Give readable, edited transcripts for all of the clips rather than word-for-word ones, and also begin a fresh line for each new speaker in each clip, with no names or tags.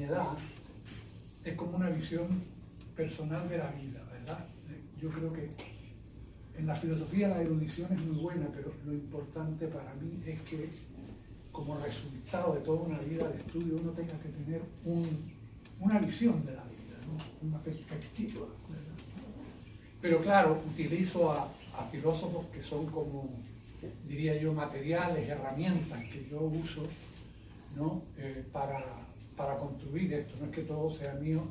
edad es como una visión personal de la vida, ¿verdad? Yo creo que en la filosofía la erudición es muy buena, pero lo importante para mí es que como resultado de toda una vida de estudio uno tenga que tener una visión de la vida, ¿no? Una perspectiva, ¿verdad? Pero claro, utilizo a filósofos que son como, diría yo, materiales, herramientas que yo uso, ¿no? Para construir esto. No es que todo sea mío,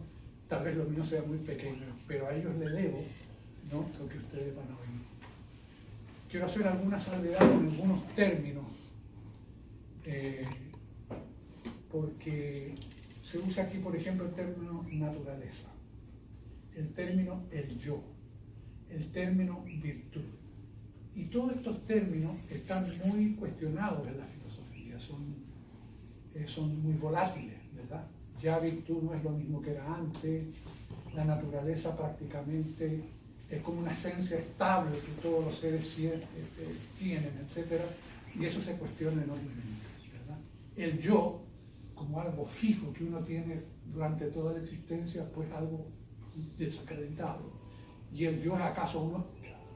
tal vez lo mío sea muy pequeño, pero a ellos les debo, ¿no?, lo que ustedes van a oír. Quiero hacer alguna salvedad con algunos términos, porque se usa aquí, por ejemplo, el término naturaleza, el término el yo, el término virtud. Y todos estos términos están muy cuestionados en la filosofía, son muy volátiles, ¿verdad? Ya virtud no es lo mismo que era antes, la naturaleza prácticamente es como una esencia estable que todos los seres tienen, etc. Y eso se cuestiona enormemente, ¿verdad? El yo, como algo fijo que uno tiene durante toda la existencia, pues algo desacreditado. Y el yo es acaso uno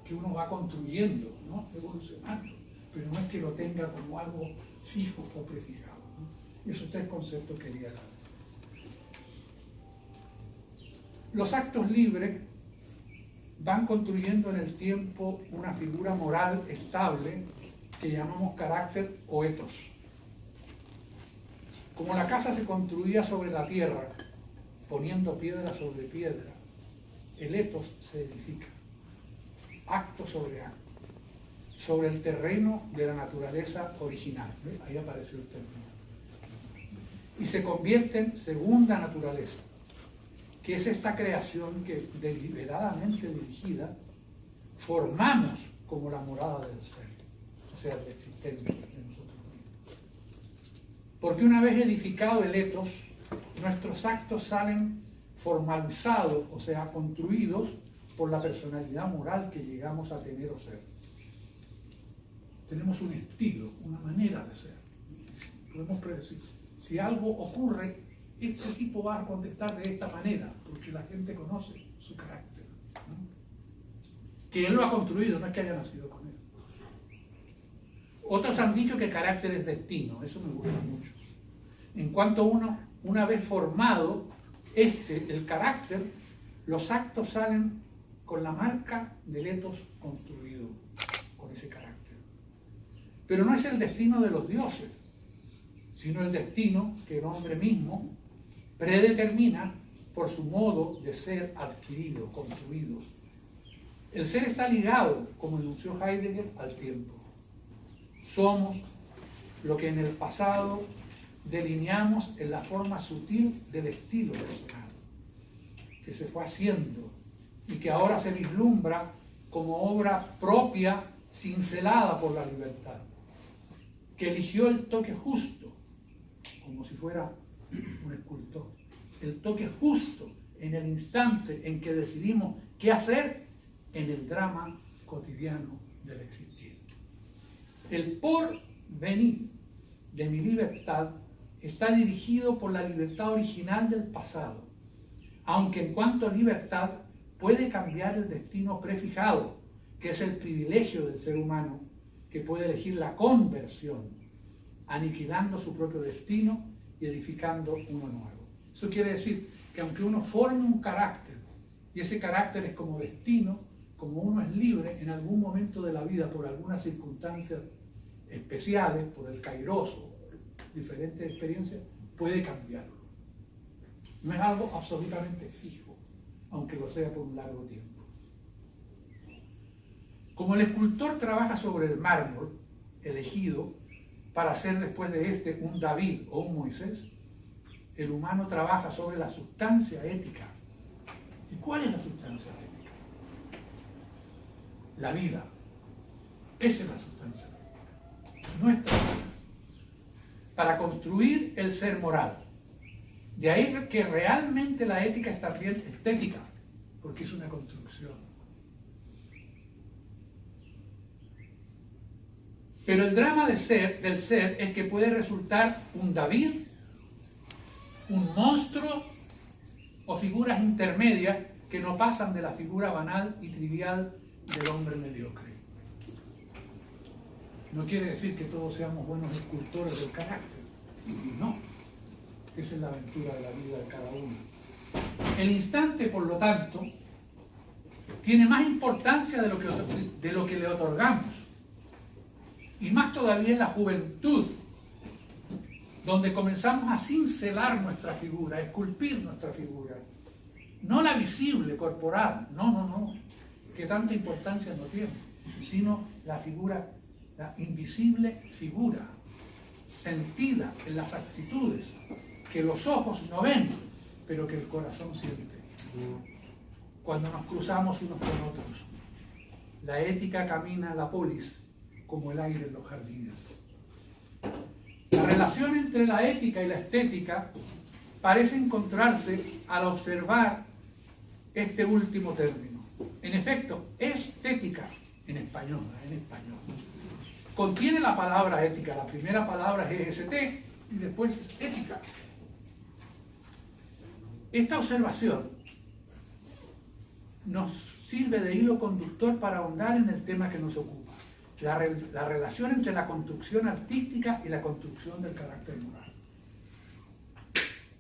que uno va construyendo, ¿no?, evolucionando, pero no es que lo tenga como algo fijo o prefijado, ¿no? Esos tres conceptos quería dar. Los actos libres van construyendo en el tiempo una figura moral estable que llamamos carácter o etos. Como la casa se construía sobre la tierra, poniendo piedra sobre piedra, el etos se edifica, acto sobre acto, sobre el terreno de la naturaleza original. ¿Ves? Ahí apareció el término. Y se convierte en segunda naturaleza, que es esta creación que, deliberadamente dirigida, formamos como la morada del ser, o sea, la existencia de nosotros mismos. Porque una vez edificado el etos, nuestros actos salen formalizados, o sea, construidos por la personalidad moral que llegamos a tener o ser. Tenemos un estilo, una manera de ser. Podemos predecir. Si algo ocurre, este tipo va a contestar de esta manera, porque la gente conoce su carácter, ¿no? Que él lo ha construido, no es que haya nacido con él. Otros han dicho que carácter es destino, eso me gusta mucho. En cuanto una vez formado el carácter, los actos salen con la marca del etos construido, con ese carácter. Pero no es el destino de los dioses, sino el destino que el hombre mismo predetermina por su modo de ser adquirido, construido. El ser está ligado, como enunció Heidegger, al tiempo. Somos lo que en el pasado delineamos en la forma sutil del estilo personal, que se fue haciendo y que ahora se vislumbra como obra propia cincelada por la libertad, que eligió el toque justo, como si fuera un escultor, el toque justo en el instante en que decidimos qué hacer en el drama cotidiano del existir. El porvenir de mi libertad está dirigido por la libertad original del pasado, aunque en cuanto a libertad puede cambiar el destino prefijado, que es el privilegio del ser humano, que puede elegir la conversión, aniquilando su propio destino y edificando uno nuevo. Eso quiere decir que aunque uno forme un carácter, y ese carácter es como destino, como uno es libre en algún momento de la vida por algunas circunstancias especiales, por el kairos, diferentes experiencias, puede cambiarlo. No es algo absolutamente fijo, aunque lo sea por un largo tiempo. Como el escultor trabaja sobre el mármol elegido para hacer después de este un David o un Moisés, el humano trabaja sobre la sustancia ética. ¿Y cuál es la sustancia ética? La vida. Esa es la sustancia ética. Nuestra vida. Para construir el ser moral. De ahí que realmente la ética es también estética, porque es una construcción. Pero el drama del ser es que puede resultar un David, un son monstruos o figuras intermedias que no pasan de la figura banal y trivial del hombre mediocre. No quiere decir que todos seamos buenos escultores del carácter. No. Esa es la aventura de la vida de cada uno. El instante, por lo tanto, tiene más importancia de lo que le otorgamos. Y más todavía en la juventud, donde comenzamos a cincelar nuestra figura, a esculpir nuestra figura. No la visible, corporal, no, que tanta importancia no tiene, sino la figura, la invisible figura, sentida en las actitudes, que los ojos no ven, pero que el corazón siente. Cuando nos cruzamos unos con otros, la ética camina en la polis como el aire en los jardines. La relación entre la ética y la estética parece encontrarse al observar este último término. En efecto, estética, en español, contiene la palabra ética. La primera palabra es EST y después es ética. Esta observación nos sirve de hilo conductor para ahondar en el tema que nos ocupa, la relación entre la construcción artística y la construcción del carácter moral.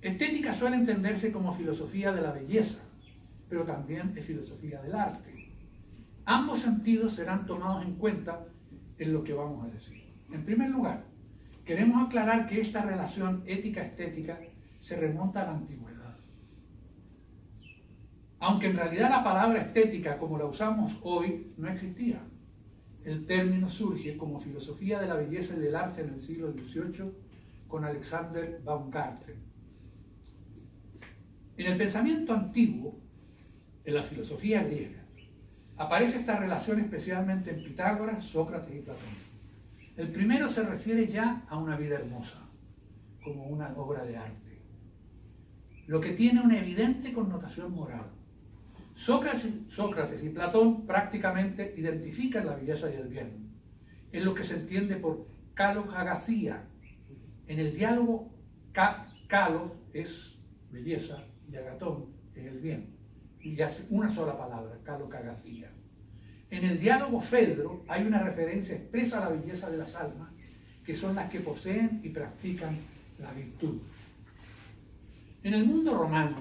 Estética suele entenderse como filosofía de la belleza, pero también es filosofía del arte. Ambos sentidos serán tomados en cuenta en lo que vamos a decir. En primer lugar, queremos aclarar que esta relación ética-estética se remonta a la antigüedad. Aunque en realidad la palabra estética, como la usamos hoy, no existía. El término surge como filosofía de la belleza y del arte en el siglo XVIII con Alexander Baumgarten. En el pensamiento antiguo, en la filosofía griega, aparece esta relación especialmente en Pitágoras, Sócrates y Platón. El primero se refiere ya a una vida hermosa, como una obra de arte, lo que tiene una evidente connotación moral. Sócrates y Platón prácticamente identifican la belleza y el bien. Es lo que se entiende por kalokagathia. En el diálogo, kalos es belleza y agatón es el bien. Y ya es una sola palabra, kalokagathia. En el diálogo Fedro hay una referencia expresa a la belleza de las almas, que son las que poseen y practican la virtud. En el mundo romano,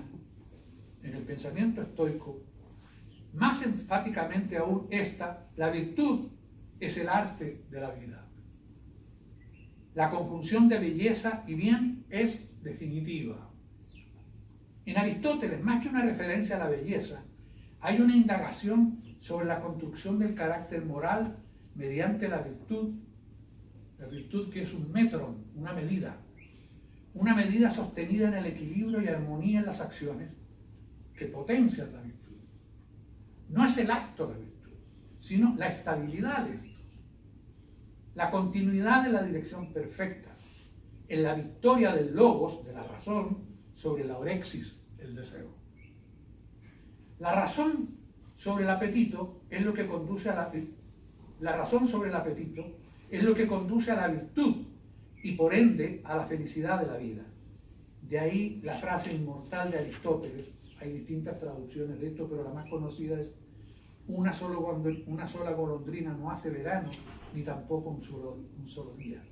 en el pensamiento estoico, más enfáticamente aún la virtud es el arte de la vida. La conjunción de belleza y bien es definitiva. En Aristóteles, más que una referencia a la belleza, hay una indagación sobre la construcción del carácter moral mediante la virtud que es un metron, una medida sostenida en el equilibrio y armonía en las acciones que potencian la virtud. No es el acto la virtud, sino la estabilidad de esto, la continuidad de la dirección perfecta, en la victoria del logos, de la razón, sobre la orexis, el deseo. La razón sobre el apetito es lo que conduce a la razón sobre el apetito es lo que conduce a la virtud y por ende a la felicidad de la vida. De ahí la frase inmortal de Aristóteles. Hay distintas traducciones de esto, pero la más conocida es una sola golondrina no hace verano, ni tampoco un solo día.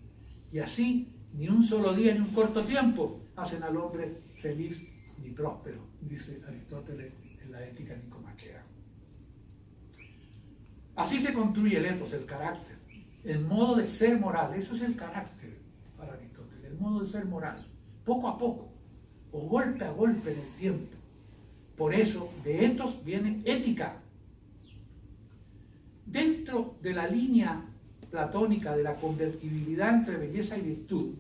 Y así, ni un solo día ni un corto tiempo hacen al hombre feliz ni próspero, dice Aristóteles en la Ética Nicomaquea. Así se construye el ethos, el carácter, el modo de ser moral. Eso es el carácter para Aristóteles, el modo de ser moral, poco a poco, o golpe a golpe en el tiempo. Por eso, de ethos viene ética. Dentro de la línea platónica de la convertibilidad entre belleza y virtud,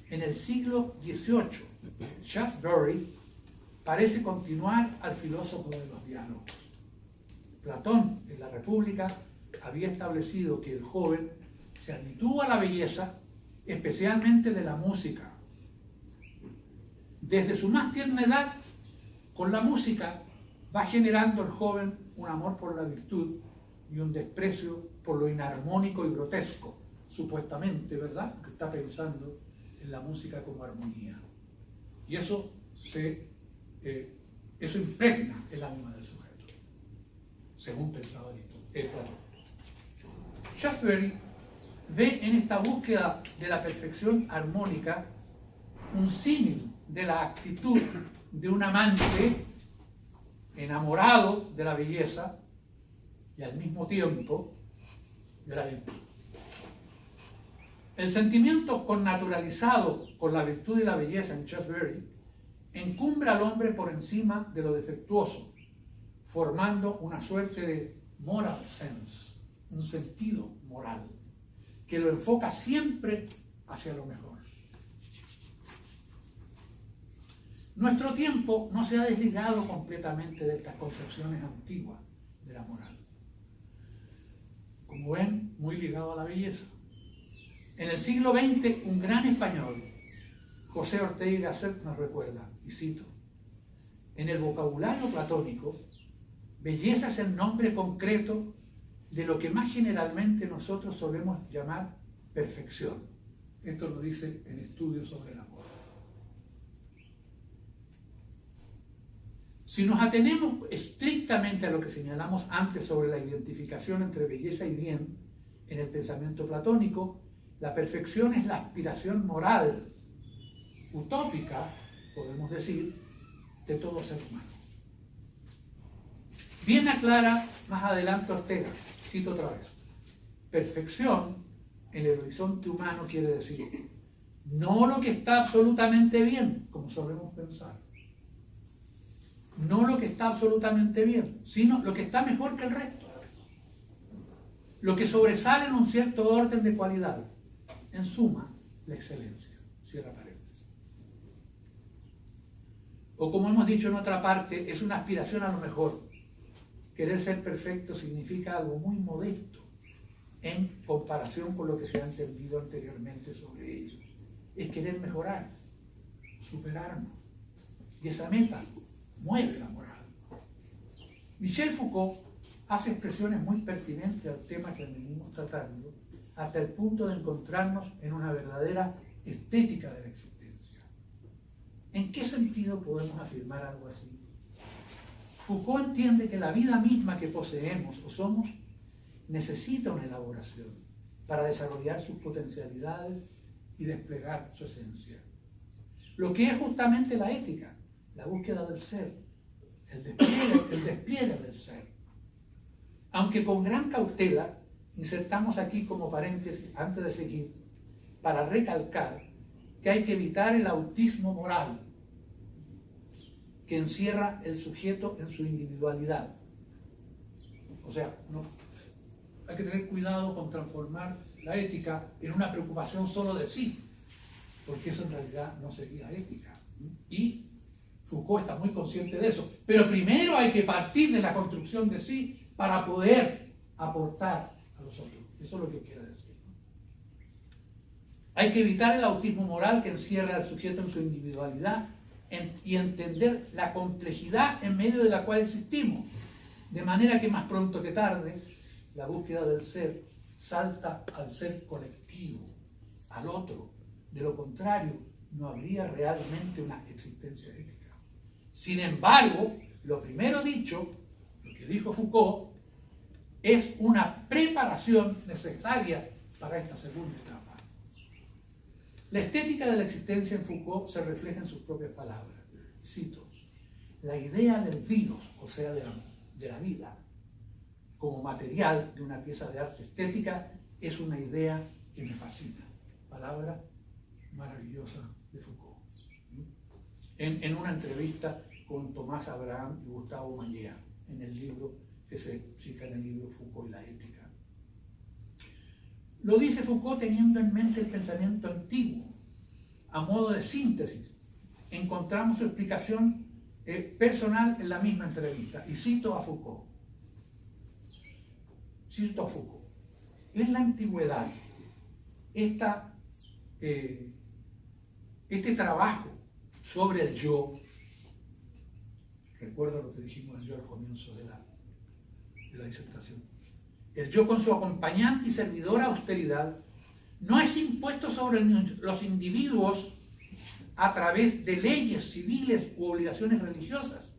en el siglo XVIII, Shaftesbury parece continuar al filósofo de los diálogos. Platón, en la República, había establecido que el joven se habitúa a la belleza, especialmente de la música. Desde su más tierna edad, con la música va generando el joven un amor por la virtud y un desprecio por lo inarmónico y grotesco, supuestamente, ¿verdad? Porque está pensando en la música como armonía. Y eso eso impregna el alma del sujeto, según pensaba Platón. Shaftesbury ve en esta búsqueda de la perfección armónica un símil de la actitud de un amante enamorado de la belleza y al mismo tiempo de la virtud. El sentimiento connaturalizado con la virtud y la belleza en Shaftesbury encumbra al hombre por encima de lo defectuoso, formando una suerte de moral sense, un sentido moral, que lo enfoca siempre hacia lo mejor. Nuestro tiempo no se ha desligado completamente de estas concepciones antiguas de la moral. Como ven, muy ligado a la belleza. En el siglo XX, un gran español, José Ortega y Gasset, nos recuerda, y cito: en el vocabulario platónico, belleza es el nombre concreto de lo que más generalmente nosotros solemos llamar perfección. Esto lo dice en Estudios sobre el amor. Si nos atenemos estrictamente a lo que señalamos antes sobre la identificación entre belleza y bien en el pensamiento platónico, la perfección es la aspiración moral, utópica, podemos decir, de todo ser humano. Bien aclara más adelante Ortega, cito otra vez: perfección en el horizonte humano quiere decir no lo que está absolutamente bien, como solemos pensar, no lo que está absolutamente bien, sino lo que está mejor que el resto, lo que sobresale en un cierto orden de cualidad, en suma, la excelencia. Cierra paréntesis. O como hemos dicho en otra parte, es una aspiración a lo mejor. Querer ser perfecto significa algo muy modesto en comparación con lo que se ha entendido anteriormente sobre ello. Es querer mejorar, superarnos. Y esa meta mueve la moral. Michel Foucault hace expresiones muy pertinentes al tema que venimos tratando, hasta el punto de encontrarnos en una verdadera estética de la existencia. ¿En qué sentido podemos afirmar algo así? Foucault entiende que la vida misma que poseemos o somos necesita una elaboración para desarrollar sus potencialidades y desplegar su esencia. Lo que es justamente la ética, la búsqueda del ser, el despliegue del ser. Aunque con gran cautela, insertamos aquí como paréntesis, antes de seguir, para recalcar que hay que evitar el autismo moral que encierra el sujeto en su individualidad. O sea, no, hay que tener cuidado con transformar la ética en una preocupación solo de sí, porque eso en realidad no sería ética. Y Foucault está muy consciente de eso. Pero primero hay que partir de la construcción de sí para poder aportar a los otros. Eso es lo que quiere decir. Hay que evitar el autismo moral que encierra al sujeto en su individualidad y entender la complejidad en medio de la cual existimos. De manera que más pronto que tarde, la búsqueda del ser salta al ser colectivo, al otro. De lo contrario, no habría realmente una existencia ética. Sin embargo, lo primero dicho, lo que dijo Foucault, es una preparación necesaria para esta segunda etapa. La estética de la existencia en Foucault se refleja en sus propias palabras. Cito: la idea del bios, o sea, de la vida, como material de una pieza de arte estética, es una idea que me fascina. Palabra maravillosa de Foucault. En una entrevista con Tomás Abraham y Gustavo Mallea, en el libro que se cita en el libro Foucault y la ética. Lo dice Foucault teniendo en mente el pensamiento antiguo. A modo de síntesis, encontramos su explicación personal en la misma entrevista. Y cito a Foucault. En la antigüedad, este trabajo sobre el yo, recuerda lo que dijimos yo al comienzo de la disertación, el yo con su acompañante y servidora austeridad no es impuesto sobre los individuos a través de leyes civiles u obligaciones religiosas,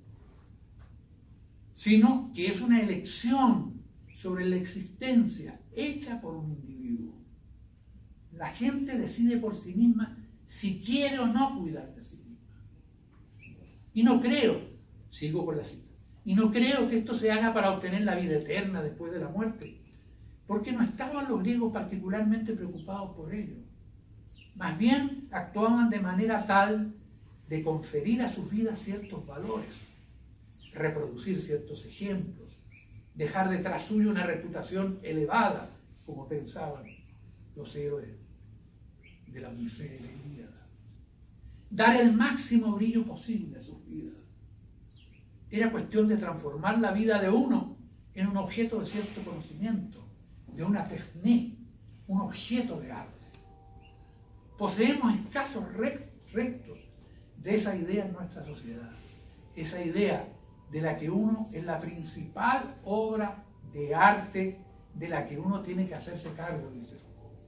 sino que es una elección sobre la existencia hecha por un individuo. La gente decide por sí misma si quiere o no cuidar de sí misma. Y no creo, sigo con la cita, y no creo que esto se haga para obtener la vida eterna después de la muerte, porque no estaban los griegos particularmente preocupados por ello. Más bien actuaban de manera tal de conferir a sus vidas ciertos valores, reproducir ciertos ejemplos, dejar detrás suyo una reputación elevada, como pensaban los héroes de la Odisea y la Ilíada. Dar el máximo brillo posible a sus vidas. Era cuestión de transformar la vida de uno en un objeto de cierto conocimiento, de una techné, un objeto de arte. Poseemos escasos restos de esa idea en nuestra sociedad, esa idea de la que uno es la principal obra de arte de la que uno tiene que hacerse cargo, dice Foucault.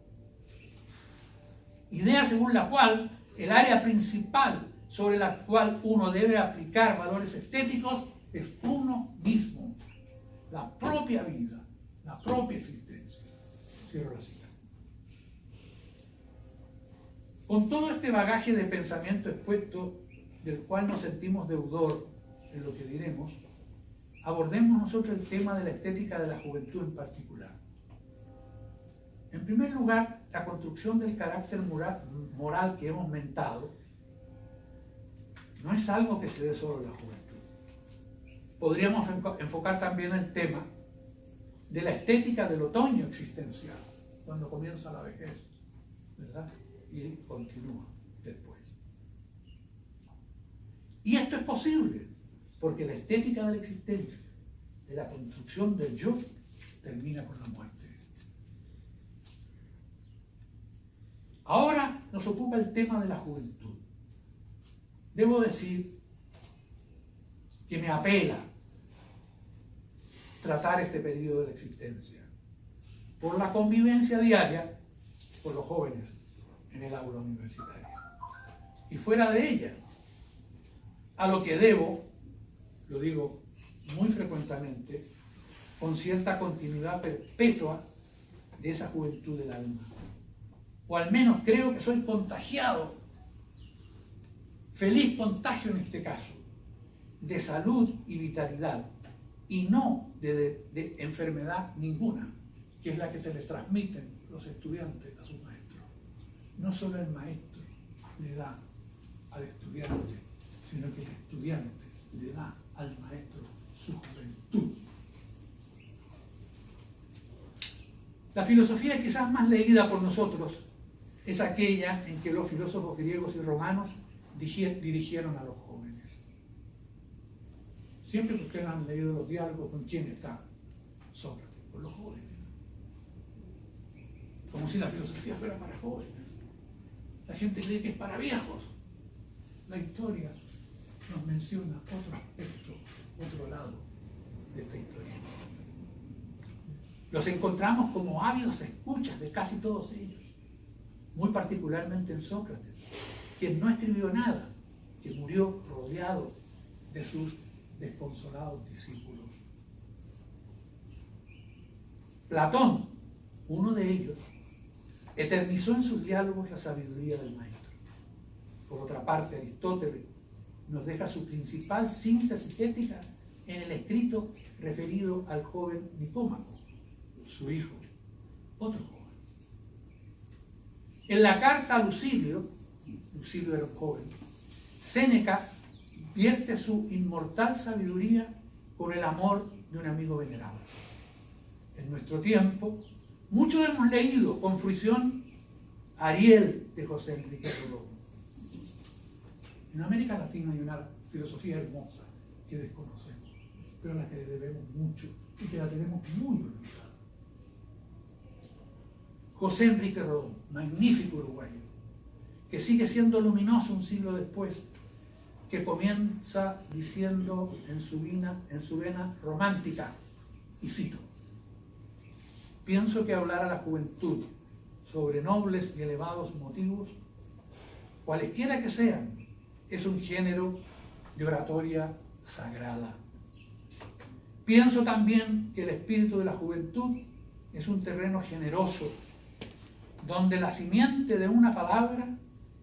Idea según la cual el área principal sobre la cual uno debe aplicar valores estéticos es uno mismo, la propia vida, la propia existencia. Cierro la cita. Con todo este bagaje de pensamiento expuesto, del cual nos sentimos deudor en lo que diremos, abordemos nosotros el tema de la estética de la juventud en particular. En primer lugar, la construcción del carácter moral que hemos mentado no es algo que se dé solo en la juventud. Podríamos enfocar también el tema de la estética del otoño existencial, cuando comienza la vejez, ¿verdad? Y continúa después. Y esto es posible, porque la estética de la existencia, de la construcción del yo, termina con la muerte. Ahora nos ocupa el tema de la juventud. Debo decir que me apela tratar este periodo de la existencia por la convivencia diaria con los jóvenes en el aula universitaria. Y fuera de ella, a lo que debo, lo digo muy frecuentemente, con cierta continuidad perpetua de esa juventud del alma. O al menos creo que soy contagiado, feliz contagio en este caso, de salud y vitalidad, y no de enfermedad ninguna, que es la que se les transmiten los estudiantes a sus maestros. No solo el maestro le da al estudiante, sino que el estudiante le da al maestro su juventud. La filosofía quizás más leída por nosotros es aquella en que los filósofos griegos y romanos dirigieron a los jóvenes. Siempre que ustedes han leído los diálogos, ¿con quién está Sócrates? Con los jóvenes. Como si la filosofía fuera para jóvenes. La gente cree que es para viejos. La historia nos menciona otro aspecto, otro lado de esta historia. Los encontramos como ávidos escuchas de casi todos ellos, muy particularmente en Sócrates, quien no escribió nada, que murió rodeado de sus desconsolados discípulos. Platón, uno de ellos, eternizó en sus diálogos la sabiduría del maestro. Por otra parte, Aristóteles nos deja su principal síntesis ética en el escrito referido al joven Nicómaco, su hijo, otro joven. En la carta a Lucilio era un joven, Séneca vierte su inmortal sabiduría con el amor de un amigo venerable. En nuestro tiempo, muchos hemos leído con fruición Ariel de José Enrique Rodó. En América Latina hay una filosofía hermosa que desconocemos, pero a la que le debemos mucho y que la tenemos muy olvidada. José Enrique Rodó, magnífico uruguayo, que sigue siendo luminoso un siglo después, que comienza diciendo en su vena romántica, y cito: pienso que hablar a la juventud sobre nobles y elevados motivos cualesquiera que sean, es un género de oratoria sagrada. Pienso también que el espíritu de la juventud es un terreno generoso, donde la simiente de una palabra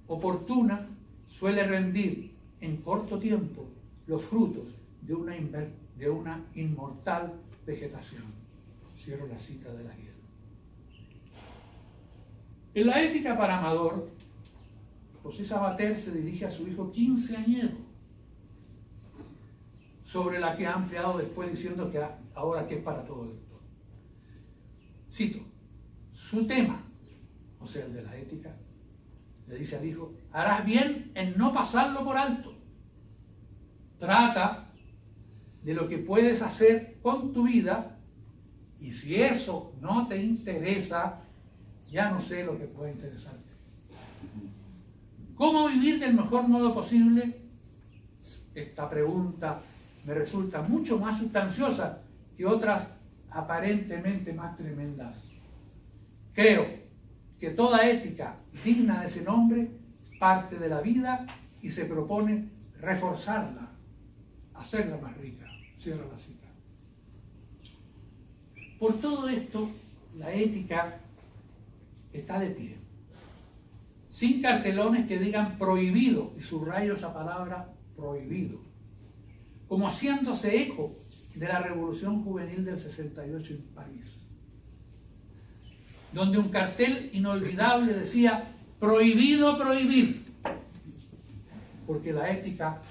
oportuna suele rendir en corto tiempo los frutos de una inmortal vegetación. Cierro la cita de la guía. En la ética para Amador, José Sabater se dirige a su hijo quinceañero, sobre la que ha ampliado después diciendo que ahora que es para todo lector. Cito, su tema, o sea, el de la ética, le dice al hijo: harás bien en no pasarlo por alto. Trata de lo que puedes hacer con tu vida, y si eso no te interesa, ya no sé lo que puede interesarte. ¿Cómo vivir del mejor modo posible? Esta pregunta me resulta mucho más sustanciosa que otras aparentemente más tremendas. Creo que toda ética digna de ese nombre parte de la vida y se propone reforzarla, hacerla más rica. Cierra la cita. Por todo esto, la ética está de pie, sin cartelones que digan prohibido, y subrayo esa palabra prohibido, como haciéndose eco de la Revolución Juvenil del 68 en París, donde un cartel inolvidable decía: prohibido prohibir, porque la ética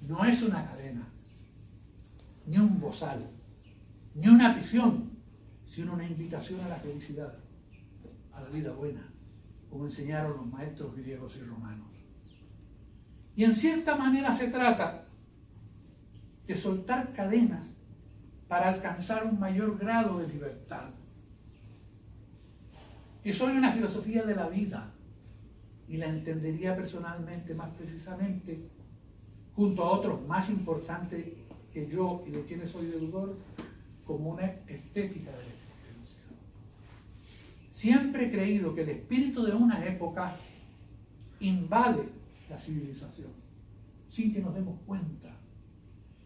no es una cadena, ni un bozal, ni una prisión, sino una invitación a la felicidad, a la vida buena, como enseñaron los maestros griegos y romanos. Y en cierta manera se trata de soltar cadenas para alcanzar un mayor grado de libertad. Es hoy una filosofía de la vida, y la entendería personalmente más precisamente, junto a otros más importantes que yo y de quienes soy deudor, como una estética de la existencia. Siempre he creído que el espíritu de una época invade la civilización, sin que nos demos cuenta,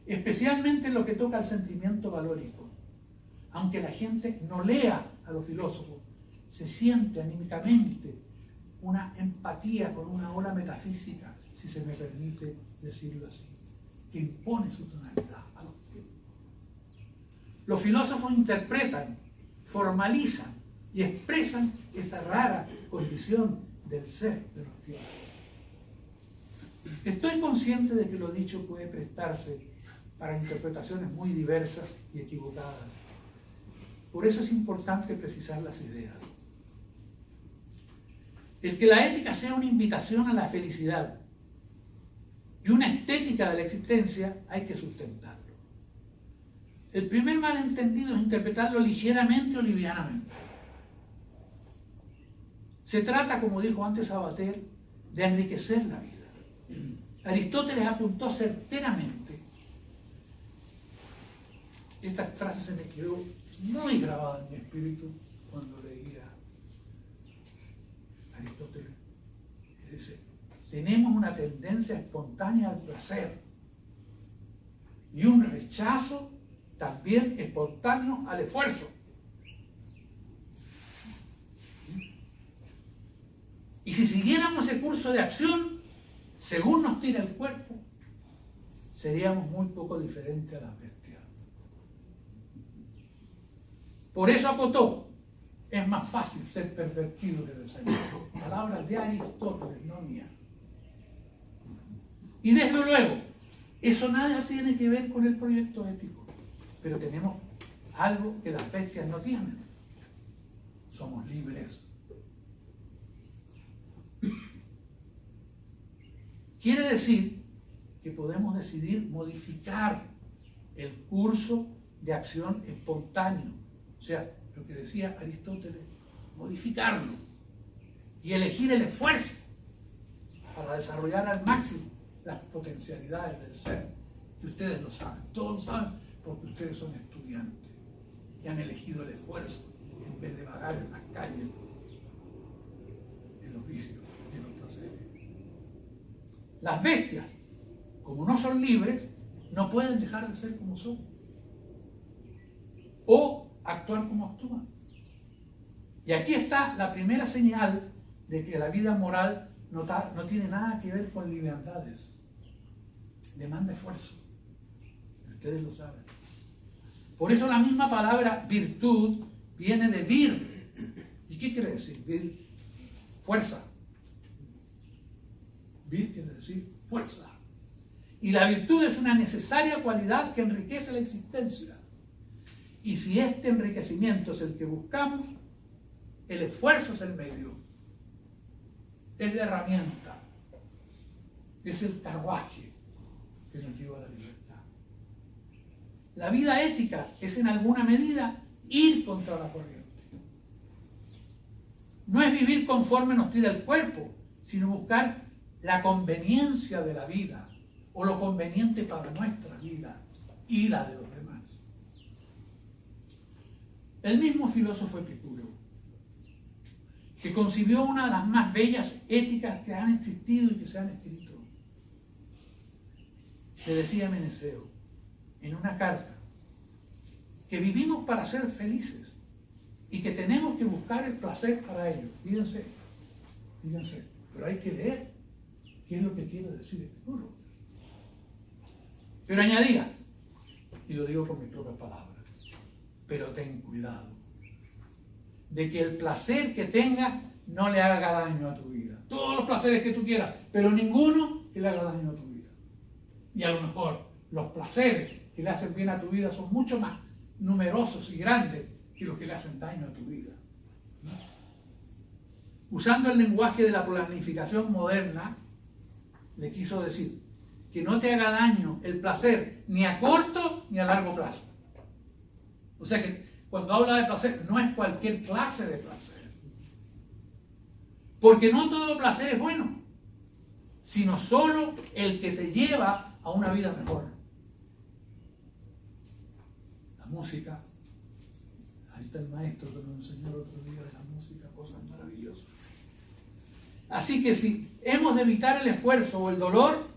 especialmente en lo que toca al sentimiento valórico. Aunque la gente no lea a los filósofos, se siente anímicamente una empatía con una ola metafísica, si se me permite decirlo así, que impone su tonalidad a los tiempos. Los filósofos interpretan, formalizan y expresan esta rara condición del ser de los tiempos. Estoy consciente de que lo dicho puede prestarse para interpretaciones muy diversas y equivocadas. Por eso es importante precisar las ideas. El que la ética sea una invitación a la felicidad y una estética de la existencia, hay que sustentarlo. El primer malentendido es interpretarlo ligeramente o livianamente. Se trata, como dijo antes Sabater, de enriquecer la vida. Aristóteles apuntó certeramente. Esta frase se me quedó muy grabada en mi espíritu cuando leía a Aristóteles. Que dice: tenemos una tendencia espontánea al placer y un rechazo también espontáneo al esfuerzo. Y si siguiéramos ese curso de acción, según nos tira el cuerpo, seríamos muy poco diferentes a las bestias. Por eso acotó: es más fácil ser pervertido que deseado. Palabras de Aristóteles, no mías. Y desde luego, eso nada tiene que ver con el proyecto ético, pero tenemos algo que las bestias no tienen. Somos libres. Quiere decir que podemos decidir modificar el curso de acción espontáneo. O sea, lo que decía Aristóteles, modificarlo y elegir el esfuerzo para desarrollar al máximo las potencialidades del ser. Y ustedes lo saben, todos lo saben, porque ustedes son estudiantes y han elegido el esfuerzo en vez de vagar en las calles, en los vicios y en los placeres. Las bestias, como no son libres, no pueden dejar de ser como son o actuar como actúan. Y aquí está la primera señal de que la vida moral no tiene nada que ver con liviandades. Demanda esfuerzo. Ustedes lo saben. Por eso la misma palabra virtud viene de vir. ¿Y qué quiere decir? Vir, fuerza. Vir quiere decir fuerza. Y la virtud es una necesaria cualidad que enriquece la existencia. Y si este enriquecimiento es el que buscamos, el esfuerzo es el medio, es la herramienta, es el carruaje que nos lleva a la libertad. La vida ética es en alguna medida ir contra la corriente. No es vivir conforme nos tira el cuerpo, sino buscar la conveniencia de la vida o lo conveniente para nuestra vida y la de los demás. El mismo filósofo Epicuro, que concibió una de las más bellas éticas que han existido y que se han escrito, le decía a Meneceo en una carta que vivimos para ser felices y que tenemos que buscar el placer para ello. Fíjense, pero hay que leer qué es lo que quiere decir Epicuro. Pero añadía, y lo digo con mis propias palabras, pero ten cuidado de que el placer que tengas no le haga daño a tu vida. Todos los placeres que tú quieras, pero ninguno que le haga daño a tu vida. Y a lo mejor los placeres que le hacen bien a tu vida son mucho más numerosos y grandes que los que le hacen daño a tu vida. ¿No? Usando el lenguaje de la planificación moderna, le quiso decir que no te haga daño el placer ni a corto ni a largo plazo. O sea que cuando habla de placer, no es cualquier clase de placer. Porque no todo placer es bueno, sino solo el que te lleva a una vida mejor. La música, ahí está el maestro que nos enseñó el otro día de la música, cosas maravillosas. Así que si hemos de evitar el esfuerzo o el dolor,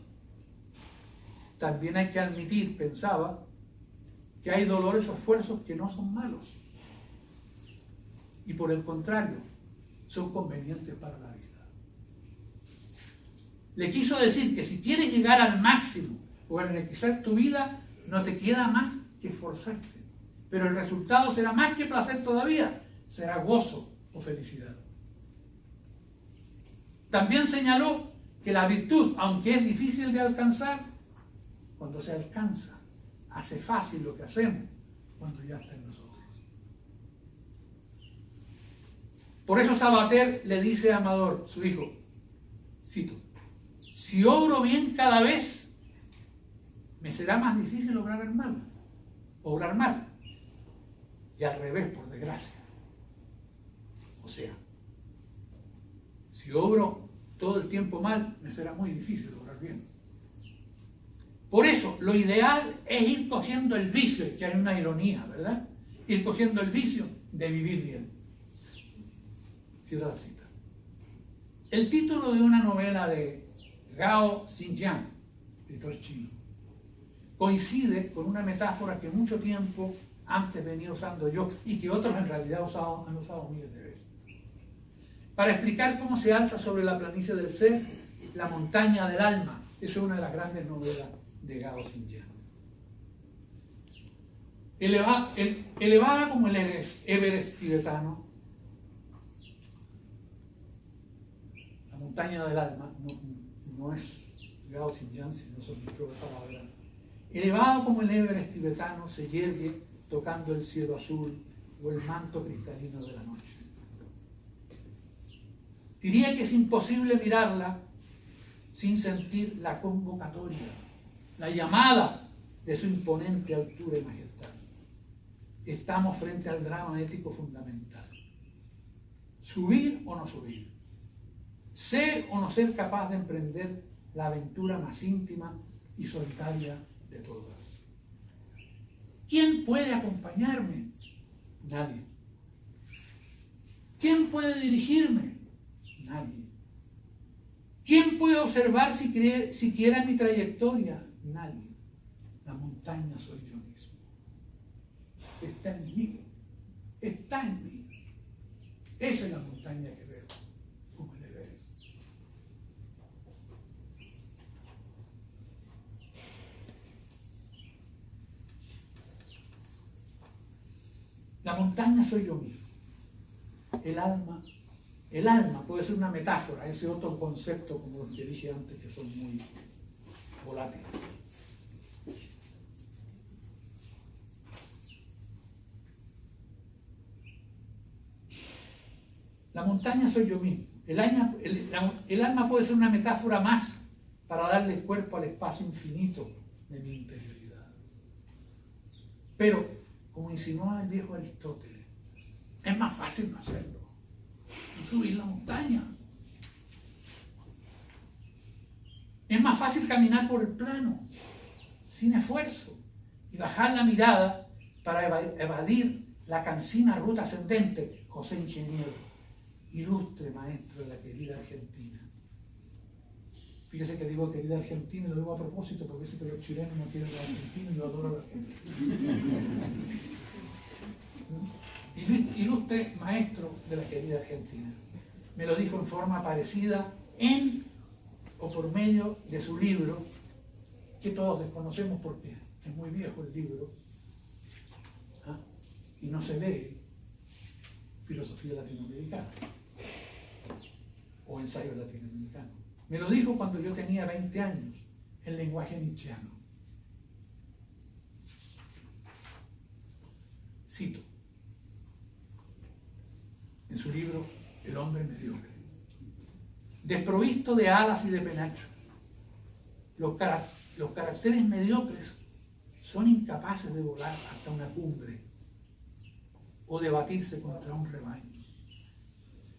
también hay que admitir, pensaba, que hay dolores o esfuerzos que no son malos. Y por el contrario, son convenientes para la vida. Le quiso decir que si quieres llegar al máximo o enriquecer tu vida, no te queda más que esforzarte. Pero el resultado será más que placer todavía, será gozo o felicidad. También señaló que la virtud, aunque es difícil de alcanzar, cuando se alcanza, hace fácil lo que hacemos cuando ya está en nosotros. Por eso Sabater le dice a Amador, su hijo, cito, si obro bien cada vez, me será más difícil obrar mal. Y al revés, por desgracia. O sea, si obro todo el tiempo mal, me será muy difícil obrar bien. Por eso, lo ideal es ir cogiendo el vicio, que hay una ironía, ¿verdad? Ir cogiendo el vicio de vivir bien. Cierra la cita. El título de una novela de Gao Xinjiang, escritor chino, coincide con una metáfora que mucho tiempo antes venía usando yo y que otros en realidad han usado miles de veces. Para explicar cómo se alza sobre la planicie del ser la montaña del alma. Esa es una de las grandes novelas de Gao Xinjiang. Elevada como el Everest tibetano, la montaña del alma no es Gao Xinjiang, sino son mis propias palabras. Elevado como el Everest tibetano se yergue tocando el cielo azul o el manto cristalino de la noche. Diría que es imposible mirarla sin sentir la convocatoria, la llamada de su imponente altura y majestad. Estamos frente al drama ético fundamental. ¿Subir o no subir? ¿Ser o no ser capaz de emprender la aventura más íntima y solitaria de todas? ¿Quién puede acompañarme? Nadie. ¿Quién puede dirigirme? Nadie. ¿Quién puede observar siquiera mi trayectoria? Nadie. La montaña soy yo mismo. Está en mí. Está en mí. Esa es la montaña que veo como el Everest. La montaña soy yo mismo. El alma puede ser una metáfora, ese otro concepto como los que dije antes que son muy volátiles. La montaña soy yo mismo. El alma puede ser una metáfora más para darle cuerpo al espacio infinito de mi interioridad. Pero, como insinuaba el viejo Aristóteles, es más fácil no hacerlo. No subir la montaña. Es más fácil caminar por el plano, sin esfuerzo, y bajar la mirada para evadir la cansina ruta ascendente. José Ingeniero, ilustre maestro de la querida Argentina. Fíjese que digo querida Argentina, y lo digo a propósito, porque sé que los chilenos no quieren a los argentinos y yo adoro a la Argentina. Ilustre maestro de la querida Argentina. Me lo dijo en forma parecida en o por medio de su libro, que todos desconocemos porque es muy viejo el libro, y no se lee, Filosofía Latinoamericana o Ensayo Latinoamericano. Me lo dijo cuando yo tenía 20 años, en lenguaje nietzscheano. Cito, en su libro El hombre mediocre: desprovisto de alas y de penacho, los caracteres mediocres son incapaces de volar hasta una cumbre o de batirse contra un rebaño.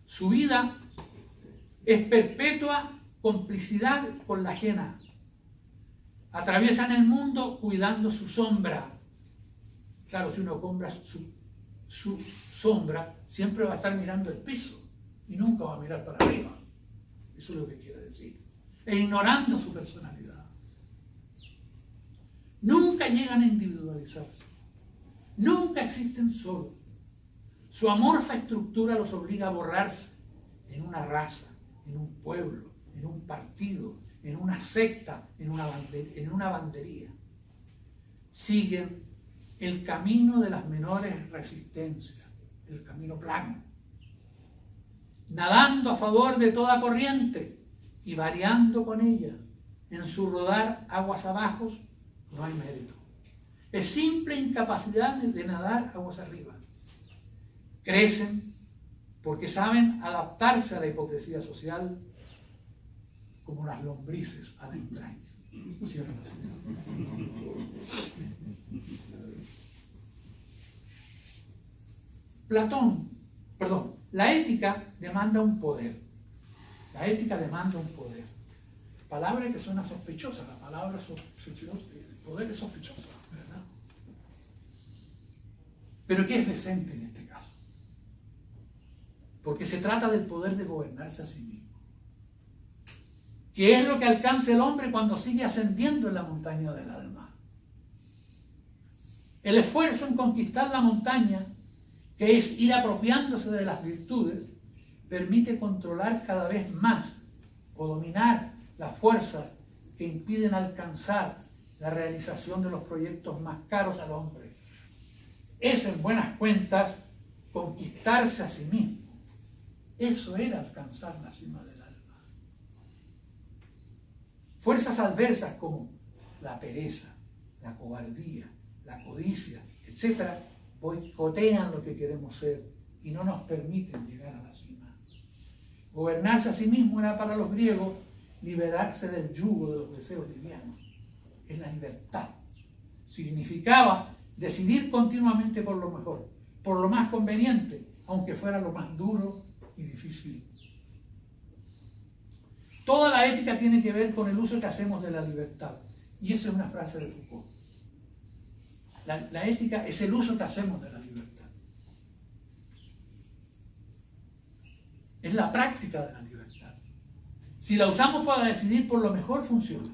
Su vida es perpetua complicidad con la ajena. Atraviesan el mundo cuidando su sombra. Claro, si uno compra su sombra, siempre va a estar mirando el piso y nunca va a mirar para arriba. Eso es lo que quiere decir. E ignorando su personalidad. Nunca llegan a individualizarse. Nunca existen solos. Su amorfa estructura los obliga a borrarse en una raza, en un pueblo, en un partido, en una secta, en una bandería. Siguen el camino de las menores resistencias, el camino plano, nadando a favor de toda corriente y variando con ella. En su rodar aguas abajo no hay mérito. Es simple incapacidad de nadar aguas arriba. Crecen porque saben adaptarse a la hipocresía social como las lombrices a la entraña. La ética demanda un poder. La ética demanda un poder. Palabra que suena sospechosa, la palabra poder es sospechosa, ¿verdad? Pero ¿qué es decente en este caso? Porque se trata del poder de gobernarse a sí mismo. ¿Qué es lo que alcanza el hombre cuando sigue ascendiendo en la montaña del alma? El esfuerzo en conquistar la montaña, que es ir apropiándose de las virtudes, permite controlar cada vez más o dominar las fuerzas que impiden alcanzar la realización de los proyectos más caros al hombre. Es, en buenas cuentas, conquistarse a sí mismo. Eso era alcanzar la cima del alma. Fuerzas adversas como la pereza, la cobardía, la codicia, etc., boicotean lo que queremos ser y no nos permiten llegar a la cima. Gobernarse a sí mismo era para los griegos liberarse del yugo de los deseos livianos. Es la libertad. Significaba decidir continuamente por lo mejor, por lo más conveniente, aunque fuera lo más duro y difícil. Toda la ética tiene que ver con el uso que hacemos de la libertad. Y esa es una frase de Foucault. La ética es el uso que hacemos de la libertad. Es la práctica de la libertad. Si la usamos para decidir por lo mejor, funciona.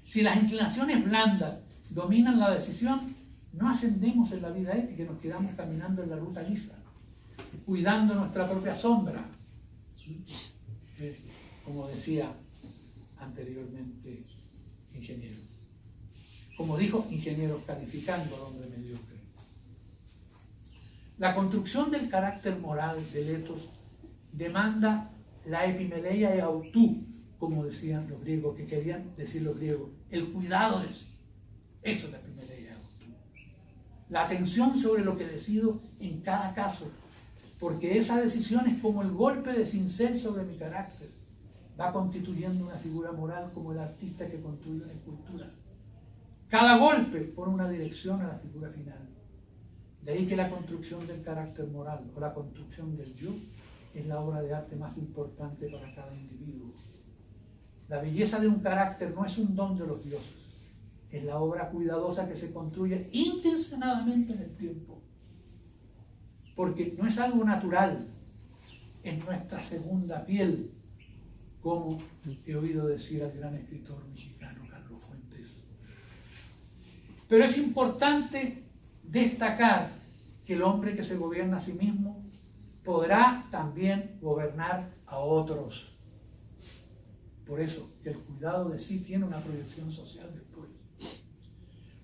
Si las inclinaciones blandas dominan la decisión, no ascendemos en la vida ética y nos quedamos caminando en la ruta lisa, cuidando nuestra propia sombra. Como decía anteriormente ingeniero. Como dijo ingeniero, calificando al hombre mediocre. La construcción del carácter moral del ethos demanda la epimeleia e autú, como decían los griegos, que querían decir los griegos, el cuidado de sí. Eso es la epimeleia e autú. La atención sobre lo que decido en cada caso, porque esa decisión es como el golpe de cincel sobre mi carácter. Va constituyendo una figura moral como el artista que construye una escultura. Cada golpe pone una dirección a la figura final. De ahí que la construcción del carácter moral o la construcción del yo es la obra de arte más importante para cada individuo. La belleza de un carácter no es un don de los dioses, es la obra cuidadosa que se construye intencionadamente en el tiempo. Porque no es algo natural, es nuestra segunda piel, como he oído decir al gran escritor mexicano Carlos Fuentes. Pero es importante destacar que el hombre que se gobierna a sí mismo podrá también gobernar a otros. Por eso, que el cuidado de sí tiene una proyección social después.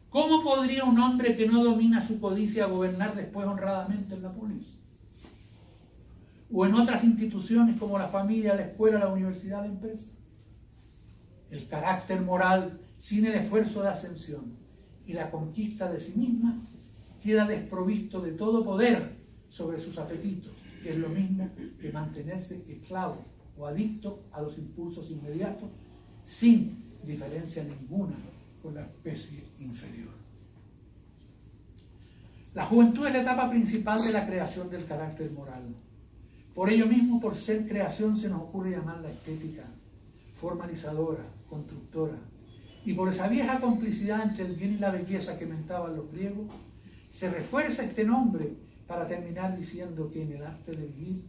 ¿Cómo podría un hombre que no domina su codicia gobernar después honradamente en la polis? O en otras instituciones como la familia, la escuela, la universidad, la empresa. El carácter moral, sin el esfuerzo de ascensión y la conquista de sí misma, queda desprovisto de todo poder sobre sus apetitos, que es lo mismo que mantenerse esclavo o adicto a los impulsos inmediatos, sin diferencia ninguna con la especie inferior. La juventud es la etapa principal de la creación del carácter moral. Por ello mismo, por ser creación, se nos ocurre llamarla estética, formalizadora, constructora. Y por esa vieja complicidad entre el bien y la belleza que mentaban los griegos, se refuerza este nombre para terminar diciendo que en el arte de vivir,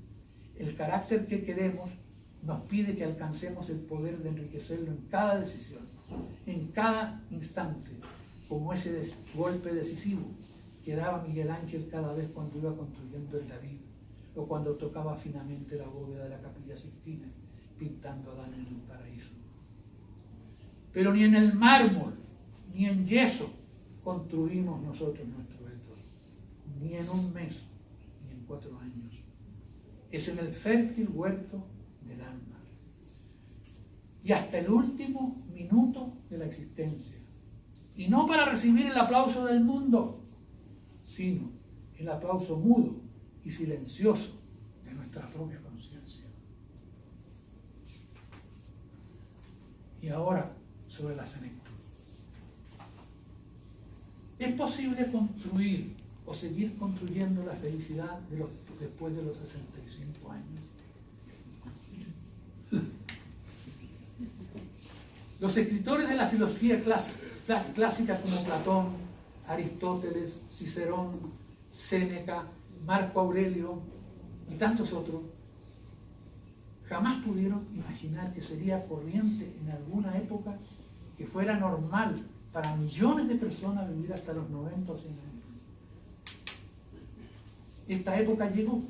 el carácter que queremos nos pide que alcancemos el poder de enriquecerlo en cada decisión, en cada instante, como ese golpe decisivo que daba Miguel Ángel cada vez cuando iba construyendo el David, o cuando tocaba finamente la bóveda de la Capilla Sixtina, pintando a Adán en el paraíso. Pero ni en el mármol, ni en yeso construimos nosotros nuestro ethos, ni en un mes, ni en 4 años. Es en el fértil huerto del alma. Y hasta el último minuto de la existencia. Y no para recibir el aplauso del mundo, sino el aplauso mudo y silencioso de nuestra propia conciencia. Y ahora, sobre la senectud. ¿Es posible construir o seguir construyendo la felicidad después de los 65 años? Los escritores de la filosofía clásica como Platón, Aristóteles, Cicerón, Séneca, Marco Aurelio y tantos otros, jamás pudieron imaginar que sería corriente en alguna época que fuera normal para millones de personas vivir hasta los 90 o 100 años. Esta época llegó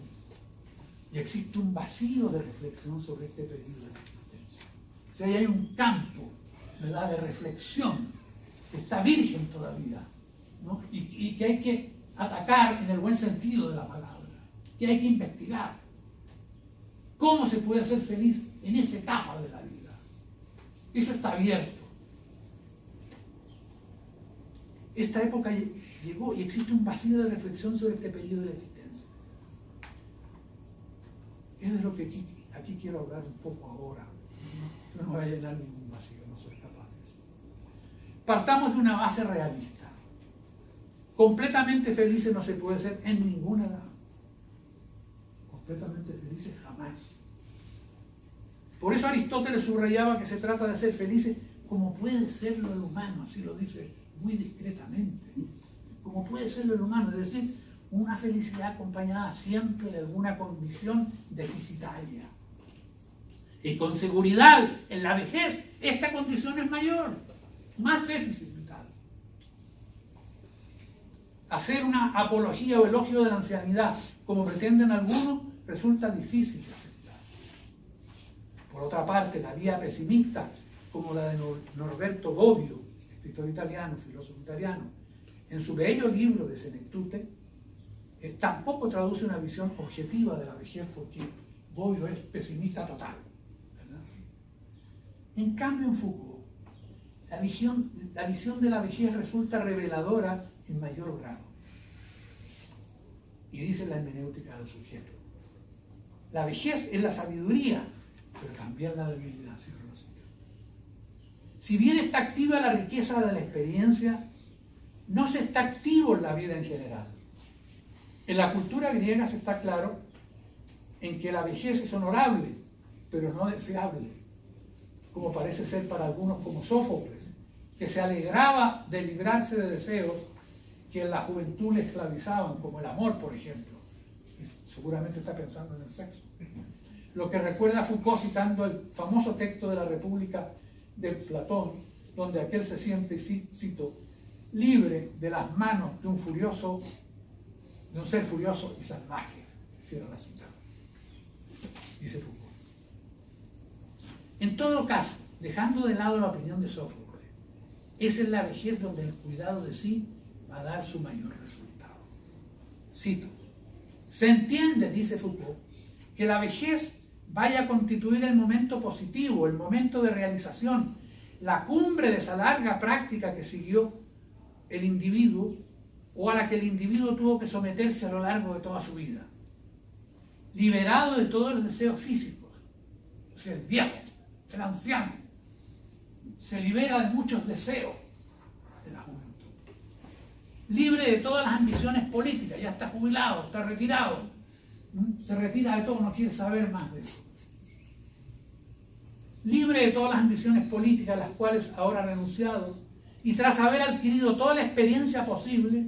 y existe un vacío de reflexión sobre este periodo de existencia. O sea, hay un campo, ¿verdad?, de reflexión que está virgen todavía, ¿no? y que hay que atacar en el buen sentido de la palabra, que hay que investigar. ¿Cómo se puede ser feliz en esa etapa de la vida? Eso está abierto. Esta época llegó y existe un vacío de reflexión sobre este periodo de la existencia. Es de lo que aquí quiero hablar un poco ahora. No voy a llenar ningún vacío, no soy capaz de eso. Partamos de una base realista. Completamente felices no se puede ser en ninguna edad. Completamente felices jamás. Por eso Aristóteles subrayaba que se trata de ser felices como puede serlo el humano, así lo dice muy discretamente, como puede serlo el humano, es decir, una felicidad acompañada siempre de alguna condición deficitaria. Y con seguridad, en la vejez, esta condición es mayor, más déficit vital. Hacer una apología o elogio de la ancianidad, como pretenden algunos, resulta difícil de aceptar. Por otra parte, la vía pesimista, como la de Norberto Bobbio, escritor italiano, filósofo italiano, en su bello libro de Senectute, tampoco traduce una visión objetiva de la vejez, porque Bobbio es pesimista total, ¿verdad? En cambio, en Foucault, la visión de la vejez resulta reveladora en mayor grado. Y dice la hermenéutica del sujeto: la vejez es la sabiduría, pero también la debilidad. Si bien está activa la riqueza de la experiencia, no se está activo en la vida en general. En la cultura griega se está claro en que la vejez es honorable, pero no deseable, como parece ser para algunos como Sófocles, que se alegraba de librarse de deseos que en la juventud le esclavizaban, como el amor, por ejemplo. Seguramente está pensando en el sexo. Lo que recuerda a Foucault citando el famoso texto de la República de Platón, donde aquel se siente, cito, libre de las manos de un ser furioso y salvaje. Cierra la cita. Dice Foucault. En todo caso, dejando de lado la opinión de Sófocles, es en la vejez donde el cuidado de sí va a dar su mayor resultado. Cito: se entiende, dice Foucault, que la vejez vaya a constituir el momento positivo, el momento de realización, la cumbre de esa larga práctica que siguió el individuo o a la que el individuo tuvo que someterse a lo largo de toda su vida. Liberado de todos los deseos físicos, o sea, el viejo, el anciano, se libera de muchos deseos de la juventud. Libre de todas las ambiciones políticas, ya está jubilado, está retirado, se retira de todo, no quiere saber más de eso. Libre de todas las ambiciones políticas a las cuales ahora ha renunciado, y tras haber adquirido toda la experiencia posible,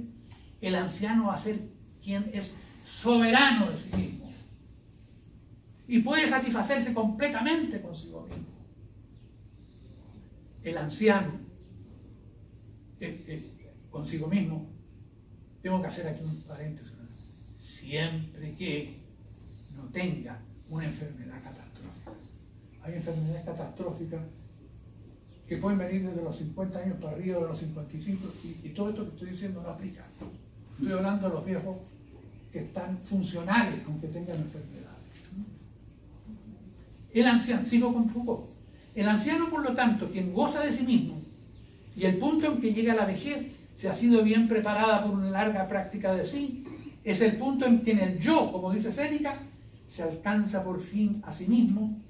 el anciano va a ser quien es soberano de sí mismo y puede satisfacerse completamente consigo mismo. El anciano consigo mismo, tengo que hacer aquí un paréntesis, siempre que no tenga una enfermedad catastrófica. Hay enfermedades catastróficas que pueden venir desde los 50 años para arriba, de los 55, y todo esto que estoy diciendo no aplica. Estoy hablando de los viejos que están funcionales, aunque tengan enfermedades. El anciano, sigo con Foucault, el anciano, por lo tanto, quien goza de sí mismo, y el punto en que llega a la vejez, se ha sido bien preparada por una larga práctica de sí, es el punto en que en el yo, como dice Séneca, se alcanza por fin a sí mismo,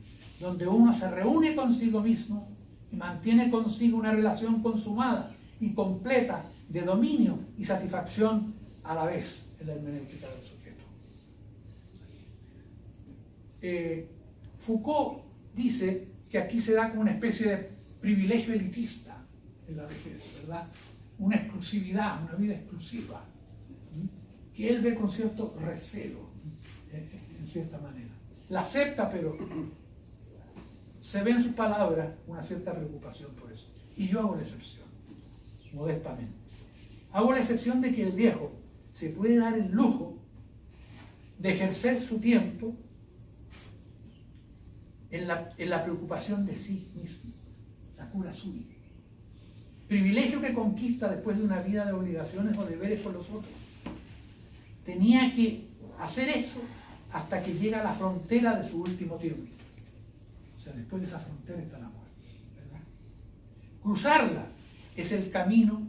donde uno se reúne consigo mismo y mantiene consigo una relación consumada y completa de dominio y satisfacción a la vez en la hermenéutica del sujeto. Foucault dice que aquí se da como una especie de privilegio elitista en la vejez, ¿verdad? Una exclusividad, una vida exclusiva, que él ve con cierto recelo, en cierta manera. La acepta, pero se ve en sus palabras una cierta preocupación por eso. Y yo hago la excepción, modestamente. Hago la excepción de que el viejo se puede dar el lujo de ejercer su tiempo en la preocupación de sí mismo, la cura suya. Privilegio que conquista después de una vida de obligaciones o deberes con los otros. Tenía que hacer eso hasta que llega a la frontera de su último tiempo. O sea, después de esa frontera está la muerte, ¿verdad? Cruzarla es el camino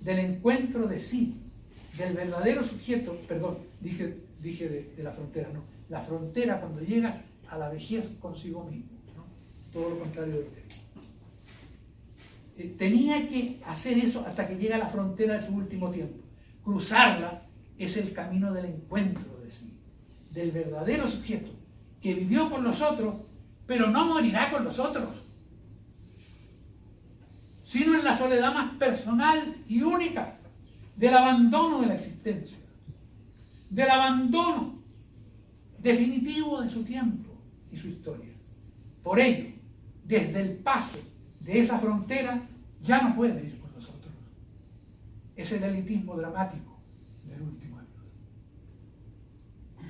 del encuentro de sí, del verdadero sujeto, perdón, dije de la frontera, no, la frontera cuando llega a la vejez consigo mismo, ¿no? Todo lo contrario de usted. Tenía que hacer eso hasta que llega a la frontera de su último tiempo. Cruzarla es el camino del encuentro de sí, del verdadero sujeto que vivió con los otros, pero no morirá con los otros, sino en la soledad más personal y única del abandono de la existencia, del abandono definitivo de su tiempo y su historia. Por ello, desde el paso de esa frontera, ya no puede ir con nosotros. Es el elitismo dramático del último año.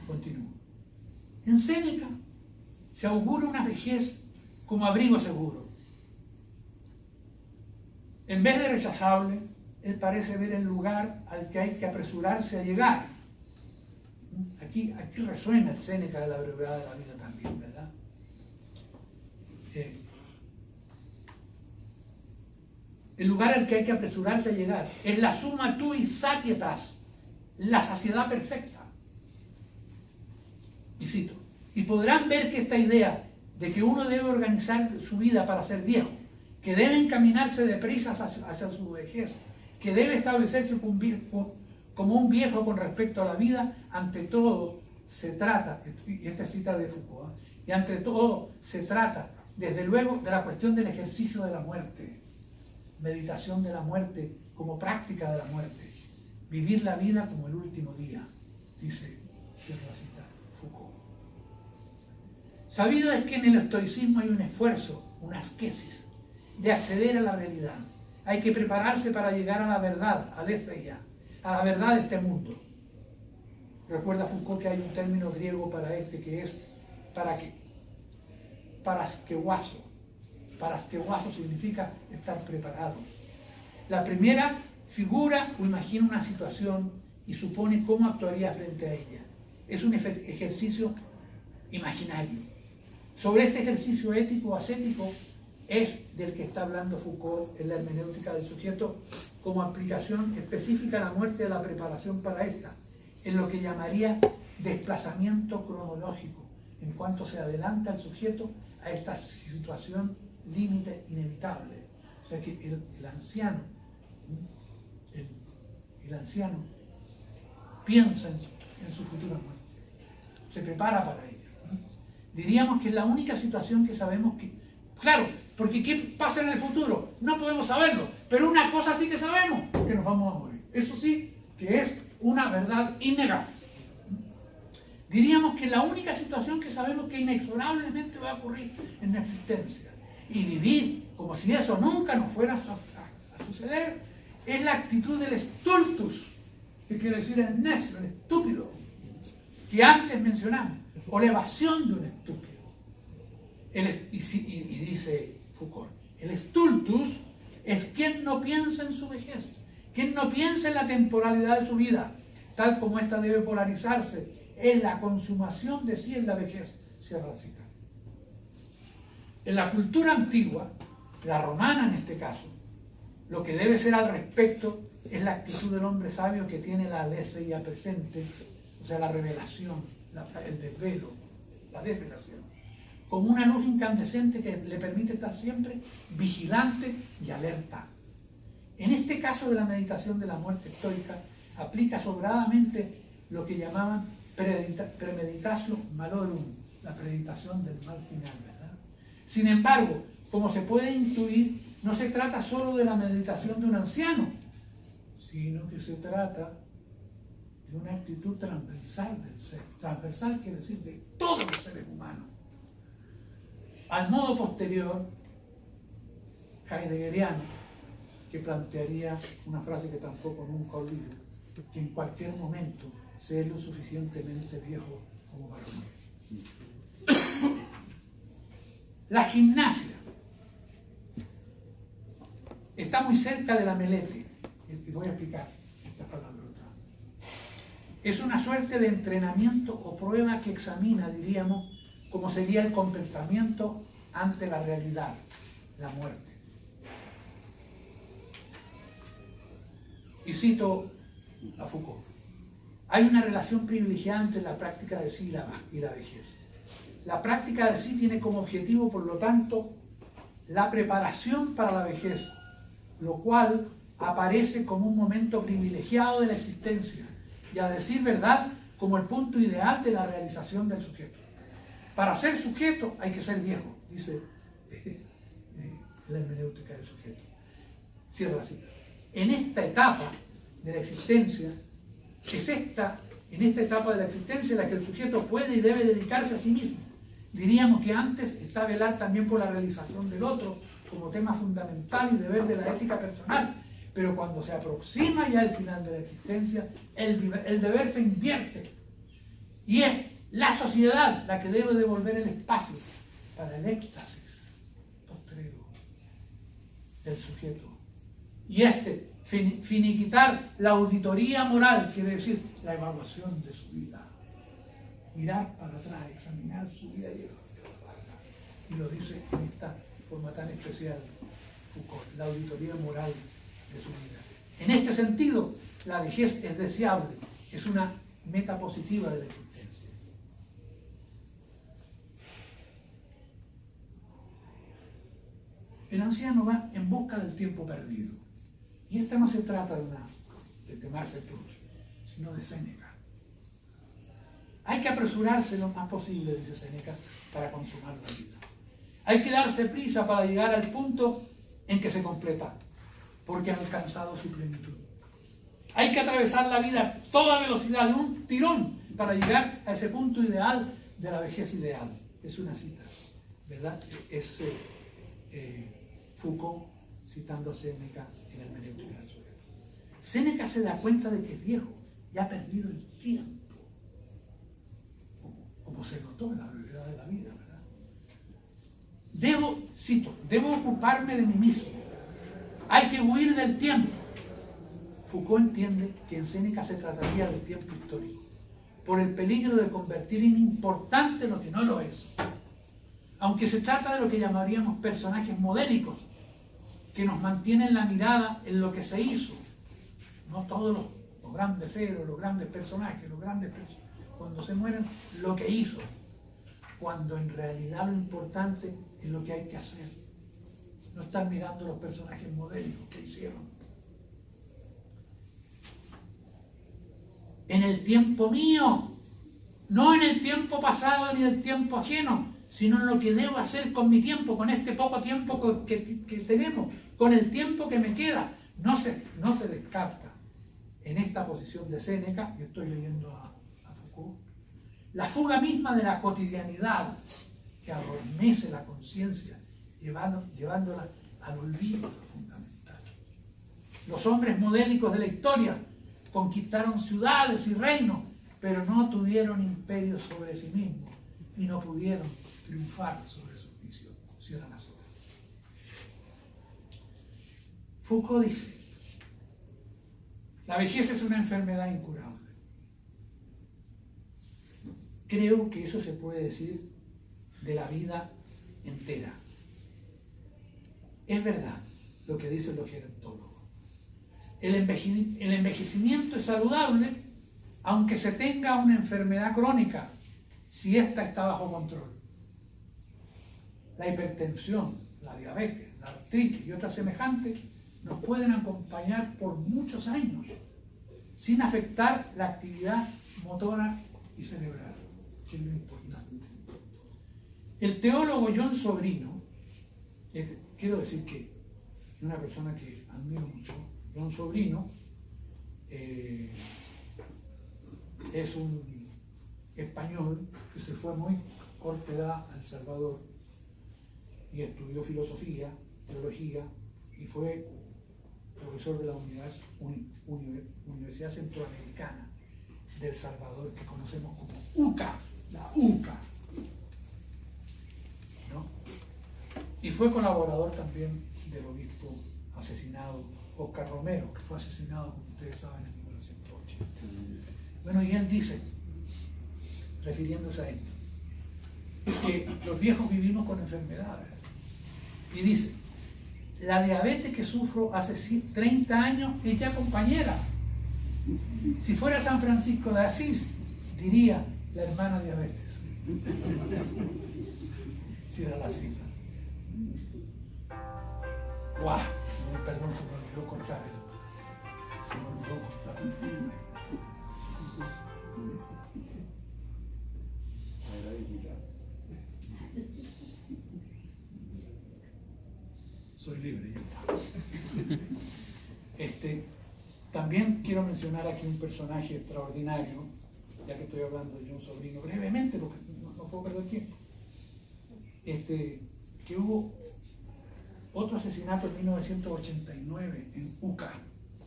Continúo. En Séneca se augura una vejez como abrigo seguro. En vez de rechazable, él parece ver el lugar al que hay que apresurarse a llegar. Aquí resuena el Séneca de la brevedad de la vida también, ¿verdad? El lugar al que hay que apresurarse a llegar es la summa tui satietas, la saciedad perfecta. Y cito, y podrán ver que esta idea de que uno debe organizar su vida para ser viejo, que debe encaminarse deprisa hacia su vejez, que debe establecerse como un viejo con respecto a la vida, ante todo se trata, y esta cita de Foucault, y ante todo se trata, desde luego, de la cuestión del ejercicio de la muerte, meditación de la muerte como práctica de la muerte, vivir la vida como el último día, dice, cierro la cita, Foucault. Sabido es que en el estoicismo hay un esfuerzo, una asquesis, de acceder a la realidad. Hay que prepararse para llegar a la verdad, aletheia, a la verdad de este mundo. Recuerda Foucault que hay un término griego para este que es paraskewaso. Paraskewaso significa estar preparado. La primera figura o imagina una situación y supone cómo actuaría frente a ella. Es un ejercicio imaginario. Sobre este ejercicio ético o ascético es del que está hablando Foucault en la hermenéutica del sujeto como aplicación específica a la muerte de la preparación para esta, en lo que llamaría desplazamiento cronológico, en cuanto se adelanta el sujeto a esta situación límite inevitable. O sea que el anciano piensa en su futura muerte, se prepara para ella. Diríamos que es la única situación que sabemos que... Claro, porque ¿qué pasa en el futuro? No podemos saberlo, pero una cosa sí que sabemos, que nos vamos a morir. Eso sí que es una verdad innegable. Diríamos que la única situación que sabemos que inexorablemente va a ocurrir en la existencia y vivir como si eso nunca nos fuera a suceder es la actitud del stultus, que quiere decir el necio, el estúpido, que antes mencionamos, o la evasión de un estúpido. Y dice Foucault, el stultus es quien no piensa en su vejez, quien no piensa en la temporalidad de su vida, tal como ésta debe polarizarse en la consumación de sí en la vejez. Cierra la cita. En la cultura antigua, la romana en este caso, lo que debe ser al respecto es la actitud del hombre sabio que tiene la aletheia presente, o sea, la revelación, el desvelo, la desvelación, como una luz incandescente que le permite estar siempre vigilante y alerta. En este caso de la meditación de la muerte estoica, aplica sobradamente lo que llamaban premeditatio malorum, la predictación del mal final, ¿verdad? Sin embargo, como se puede intuir, no se trata solo de la meditación de un anciano, sino que se trata de una actitud transversal del ser. Transversal quiere decir de todos los seres humanos. Al modo posterior, heideggeriano, que plantearía una frase que tampoco nunca olvido, que en cualquier momento se es lo suficientemente viejo como para morir. La gimnasia está muy cerca de la melete, y voy a explicar esta palabra. Es una suerte de entrenamiento o prueba que examina, diríamos, cómo sería el comportamiento ante la realidad, la muerte. Y cito a Foucault. Hay una relación privilegiada entre la práctica de sí y la vejez. La práctica de sí tiene como objetivo, por lo tanto, la preparación para la vejez, lo cual aparece como un momento privilegiado de la existencia y, a decir verdad, como el punto ideal de la realización del sujeto. Para ser sujeto hay que ser viejo, dice la hermenéutica del sujeto. Cierra la cita. En esta etapa de la existencia, en esta etapa de la existencia en la que el sujeto puede y debe dedicarse a sí mismo, Diríamos que antes está velar también por la realización del otro como tema fundamental y deber de la ética personal. Pero cuando se aproxima ya el final de la existencia, el deber se invierte. Y es la sociedad la que debe devolver el espacio para el éxtasis postrero del sujeto. Y finiquitar la auditoría moral, quiere decir la evaluación de su vida. Mirar para atrás, examinar su vida y lo dice en esta forma tan especial Foucault, la auditoría moral de su vida. En este sentido, la vejez es deseable, es una meta positiva de la existencia. El anciano va en busca del tiempo perdido. Y esta no se trata de Marcel Proust, sino de Séneca. Hay que apresurarse lo más posible, dice Séneca, para consumar la vida. Hay que darse prisa para llegar al punto en que se completa, porque ha alcanzado su plenitud. Hay que atravesar la vida a toda velocidad, de un tirón, para llegar a ese punto ideal de la vejez ideal. Es una cita, ¿verdad? Es Foucault citando a Séneca en el Menétrico de la Soledad. Séneca se da cuenta de que es viejo y ha perdido el tiempo, como se notó en la brevedad de la vida, ¿verdad? Debo ocuparme de mí mismo. Hay que huir del tiempo. Foucault entiende que en Séneca se trataría del tiempo histórico, por el peligro de convertir en importante lo que no lo es. Aunque se trata de lo que llamaríamos personajes modélicos, que nos mantienen la mirada en lo que se hizo. No todos los grandes héroes, los grandes personajes, cuando se mueren, lo que hizo. Cuando en realidad lo importante es lo que hay que hacer. No estar mirando los personajes modélicos que hicieron. En el tiempo mío, no en el tiempo pasado ni el tiempo ajeno, sino en lo que debo hacer con mi tiempo, con este poco tiempo que tenemos, con el tiempo que me queda. No se descarta en esta posición de Séneca, y estoy leyendo a Foucault, la fuga misma de la cotidianidad que adormece la conciencia, llevándola al olvido fundamental. Los hombres modélicos de la historia conquistaron ciudades y reinos, pero no tuvieron imperios sobre sí mismos y no pudieron triunfar sobre sus vicios. Cierra la cita. Foucault dice: la vejez es una enfermedad incurable. Creo que eso se puede decir de la vida entera. Es verdad lo que dicen los gerontólogos. El envejecimiento es saludable aunque se tenga una enfermedad crónica, si ésta está bajo control. La hipertensión, la diabetes, la artritis y otras semejantes nos pueden acompañar por muchos años sin afectar la actividad motora y cerebral, que es lo importante. El teólogo John Sobrino, quiero decir que es una persona que admiro mucho, John Sobrino, es un español que se fue muy corta edad a El Salvador y estudió filosofía, teología y fue profesor de la Universidad Centroamericana de El Salvador, que conocemos como UCA, la UCA, ¿no? Y fue colaborador también del obispo asesinado Oscar Romero, que fue asesinado, como ustedes saben, en 1980. Bueno, y él dice, refiriéndose a esto, que los viejos vivimos con enfermedades. Y dice: la diabetes que sufro hace 30 años es ya compañera. Si fuera San Francisco de Asís, diría la hermana diabetes. Si era la cita. ¡Guau! Perdón, se me olvidó cortar. Soy libre, ya está. También quiero mencionar aquí un personaje extraordinario, ya que estoy hablando de John Sobrino, brevemente, porque no puedo perder tiempo. que hubo otro asesinato en 1989 en UCA,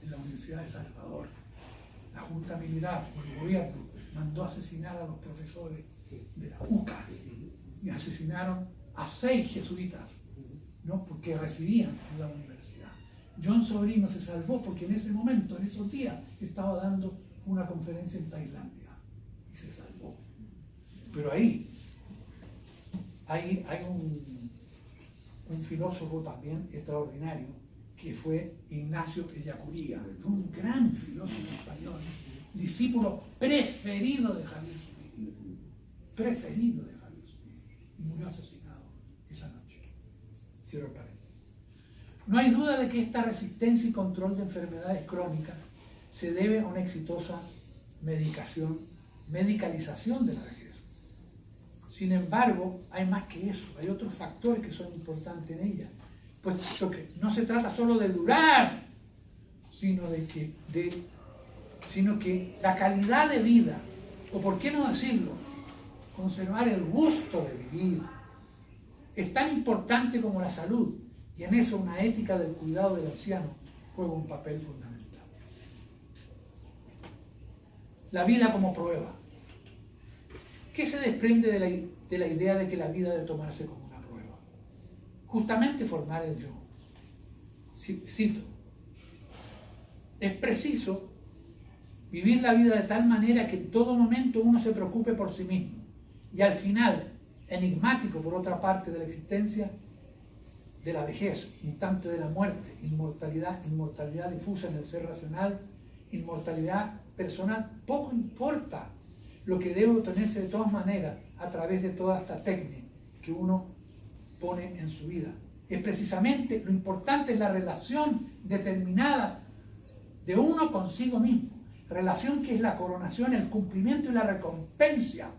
en la Universidad de Salvador. La Junta Militar, o el gobierno, mandó asesinar a los profesores de la UCA y asesinaron a 6 jesuitas, ¿no? Porque residían en la universidad. John Sobrino se salvó porque en ese momento, en esos días, estaba dando una conferencia en Tailandia y se salvó. Pero ahí hay un filósofo también extraordinario que fue Ignacio Ellacuría, fue un gran filósofo español, discípulo preferido de Javier Zubiri, preferido de Javier Zubiri, y murió asesinado esa noche. Cierro el paréntesis. No hay duda de que esta resistencia y control de enfermedades crónicas se debe a una exitosa medicalización de la vejez. Sin embargo, hay más que eso, hay otros factores que son importantes en ella, puesto que no se trata solo de durar, sino que la calidad de vida, o por qué no decirlo, conservar el gusto de vivir, es tan importante como la salud, y en eso una ética del cuidado del anciano juega un papel fundamental. La vida como prueba. ¿Qué se desprende de la idea de que la vida debe tomarse como una prueba? Justamente formar el yo. Cito: es preciso vivir la vida de tal manera que en todo momento uno se preocupe por sí mismo y al final, enigmático por otra parte de la existencia de la vejez, instante de la muerte, inmortalidad difusa en el ser racional, inmortalidad personal, poco importa. Lo que debe obtenerse de todas maneras a través de toda esta técnica que uno pone en su vida. Es precisamente lo importante es la relación determinada de uno consigo mismo. Relación que es la coronación, el cumplimiento y la recompensa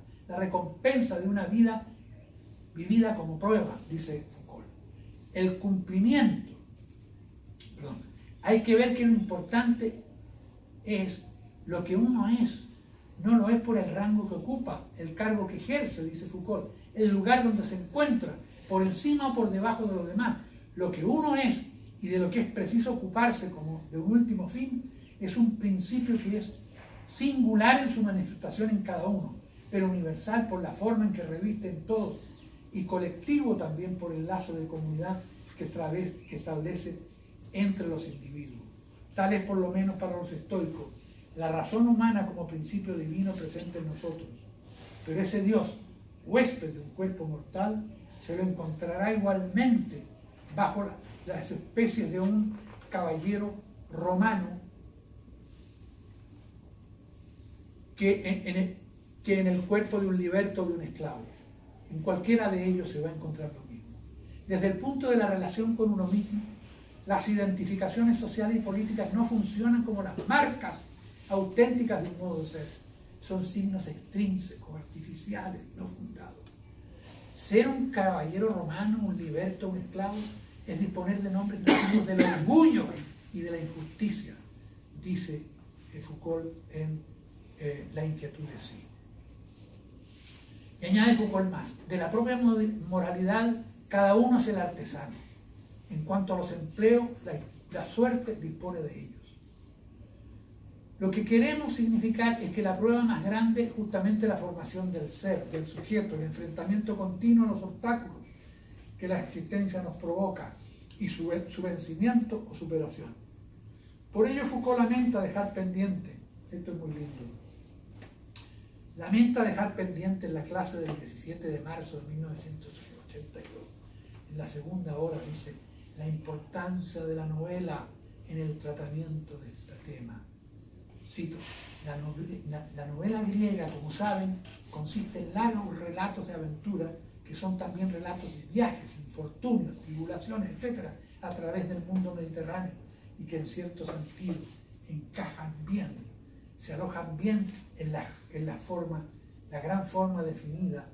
de una vida vivida como prueba, dice Foucault. El cumplimiento. Hay que ver que lo importante es lo que uno es. No lo es por el rango que ocupa, el cargo que ejerce, dice Foucault, el lugar donde se encuentra, por encima o por debajo de los demás. Lo que uno es y de lo que es preciso ocuparse como de un último fin es un principio que es singular en su manifestación en cada uno, pero universal por la forma en que reviste en todos y colectivo también por el lazo de comunidad que establece entre los individuos. Tal es por lo menos para los estoicos la razón humana como principio divino presente en nosotros. Pero ese Dios, huésped de un cuerpo mortal, se lo encontrará igualmente bajo las especies de un caballero romano que en el cuerpo de un liberto o de un esclavo. En cualquiera de ellos se va a encontrar lo mismo. Desde el punto de la relación con uno mismo, las identificaciones sociales y políticas no funcionan como las marcas auténticas de un modo de ser. Son signos extrínsecos, artificiales, no fundados. Ser un caballero romano, un liberto, un esclavo, es disponer de nombres nativos del orgullo y de la injusticia, dice Foucault en La inquietud de sí. Y añade Foucault más: de la propia moralidad, cada uno es el artesano. En cuanto a los empleos, la suerte dispone de ellos. Lo que queremos significar es que la prueba más grande es justamente la formación del ser, del sujeto, el enfrentamiento continuo a los obstáculos que la existencia nos provoca y su vencimiento o superación. Por ello Foucault lamenta dejar pendiente, esto es muy lindo, lamenta dejar pendiente en la clase del 17 de marzo de 1982, en la segunda hora, dice, la importancia de la novela en el tratamiento de este tema. Cito: la novela griega, como saben, consiste en largos relatos de aventura que son también relatos de viajes, infortunios, tribulaciones, etc., a través del mundo mediterráneo y que en cierto sentido encajan bien, se alojan bien en la gran forma definida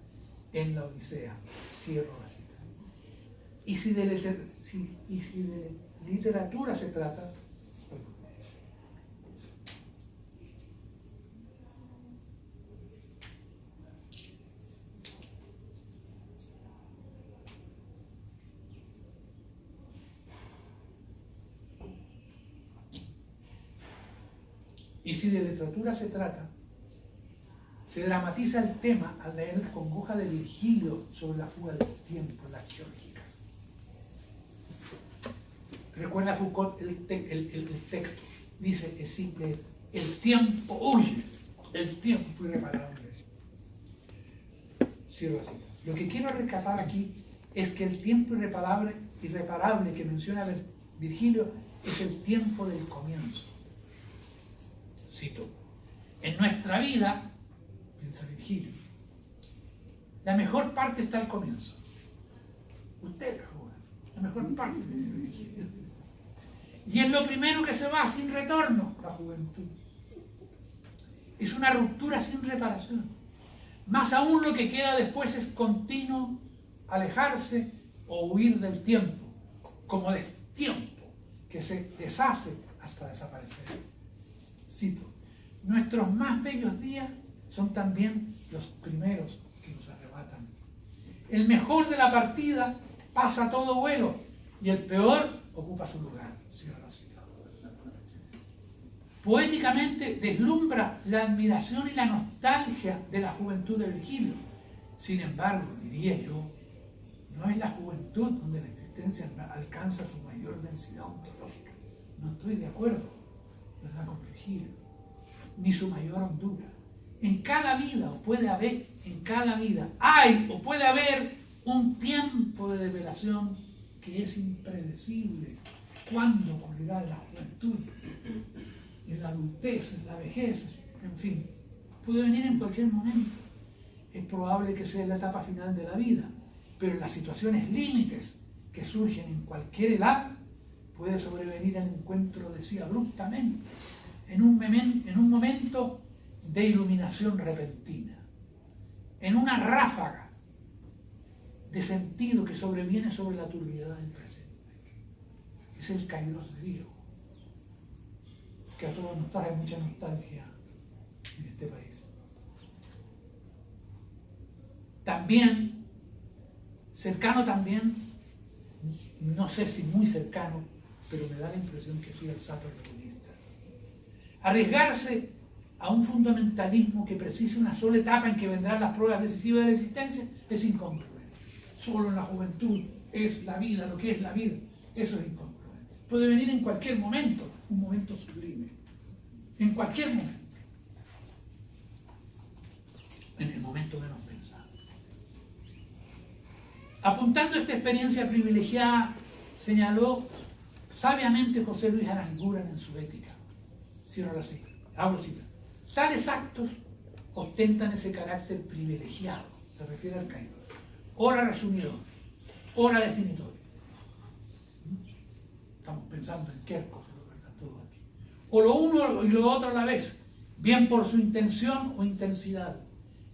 en la Odisea. Cierro la cita. Y si de literatura se trata, Y si de literatura se trata, se dramatiza el tema al leer el congoja de Virgilio sobre la fuga del tiempo, la geológica. Recuerda Foucault el texto, dice, es simple, el tiempo huye, el tiempo irreparable. Cierro la cita. Lo que quiero rescatar aquí es que el tiempo irreparable que menciona Virgilio es el tiempo del comienzo. Cito, en nuestra vida, piensa Virgilio, la mejor parte está al comienzo. Usted la juega, la mejor parte, dice Virgilio. Y es lo primero que se va sin retorno, la juventud. Es una ruptura sin reparación. Más aún lo que queda después es continuo alejarse o huir del tiempo, como del tiempo que se deshace hasta desaparecer. Cito, nuestros más bellos días son también los primeros que nos arrebatan. El mejor de la partida pasa a todo vuelo y el peor ocupa su lugar. Cierra la cita. Poéticamente deslumbra la admiración y la nostalgia de la juventud de Virgilio. Sin embargo, diría yo, no es la juventud donde la existencia alcanza su mayor densidad ontológica. No estoy de acuerdo, ¿verdad?, con Virgilio. Ni su mayor hondura. En cada vida, o puede haber, en cada vida, hay o puede haber un tiempo de develación que es impredecible. ¿Cuándo ocurrirá en la juventud? En la adultez, en la vejez, en fin, puede venir en cualquier momento. Es probable que sea en la etapa final de la vida, pero en las situaciones límites que surgen en cualquier edad, puede sobrevenir el encuentro de sí abruptamente, en un momento de iluminación repentina, en una ráfaga de sentido que sobreviene sobre la turbiedad del presente. Es el kairos griego, que a todos nos trae mucha nostalgia en este país. También, cercano también, no sé si muy cercano, pero me da la impresión que soy el Sartre budista. Arriesgarse a un fundamentalismo que precise una sola etapa en que vendrán las pruebas decisivas de la existencia es incongruente. Solo en la juventud es la vida, lo que es la vida, eso es incongruente. Puede venir en cualquier momento, un momento sublime, en cualquier momento, en el momento menos pensado. Apuntando a esta experiencia privilegiada, señaló sabiamente José Luis Aranguren en su Ética. Cierro la cita. Abro cita. Tales actos ostentan ese carácter privilegiado, se refiere al kairos. Hora resumidor, hora definitoria. Estamos pensando en Kerckhoff, ¿verdad? Todo aquí. O lo uno y lo otro a la vez, bien por su intención o intensidad,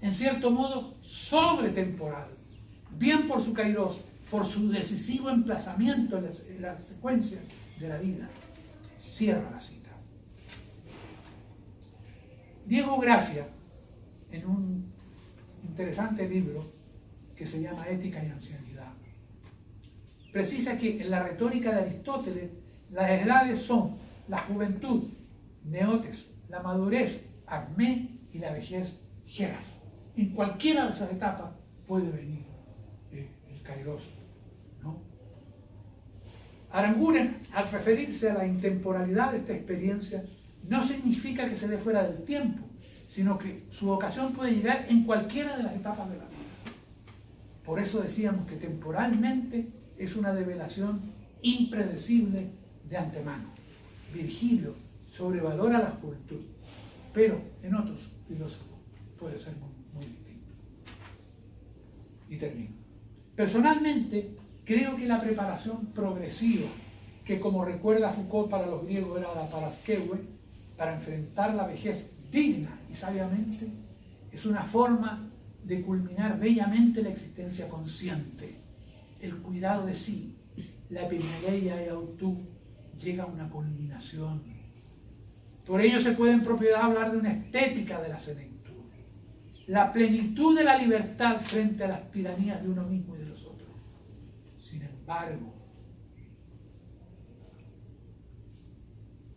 en cierto modo sobretemporal, bien por su kairos, por su decisivo emplazamiento en la secuencia de la vida. Cierra la cita. Diego Gracia, en un interesante libro que se llama Ética y Ancianidad, precisa que en la retórica de Aristóteles las edades son la juventud, neotes, la madurez, acmé, y la vejez, geras. En cualquiera de esas etapas puede venir el kairos, ¿no? Aranguren, al referirse a la intemporalidad de esta experiencia, no significa que se dé fuera del tiempo, sino que su ocasión puede llegar en cualquiera de las etapas de la vida. Por eso decíamos que temporalmente es una develación impredecible de antemano. Virgilio sobrevalora la juventud, pero en otros filósofos puede ser muy distinto. Y termino. Personalmente, creo que la preparación progresiva, que como recuerda Foucault para los griegos era la paraskeue, para enfrentar la vejez digna y sabiamente, es una forma de culminar bellamente la existencia consciente. El cuidado de sí, la epimeleia y autú, llega a una culminación. Por ello se puede en propiedad hablar de una estética de la senectud, la plenitud de la libertad frente a las tiranías de uno mismo y de los otros. Sin embargo,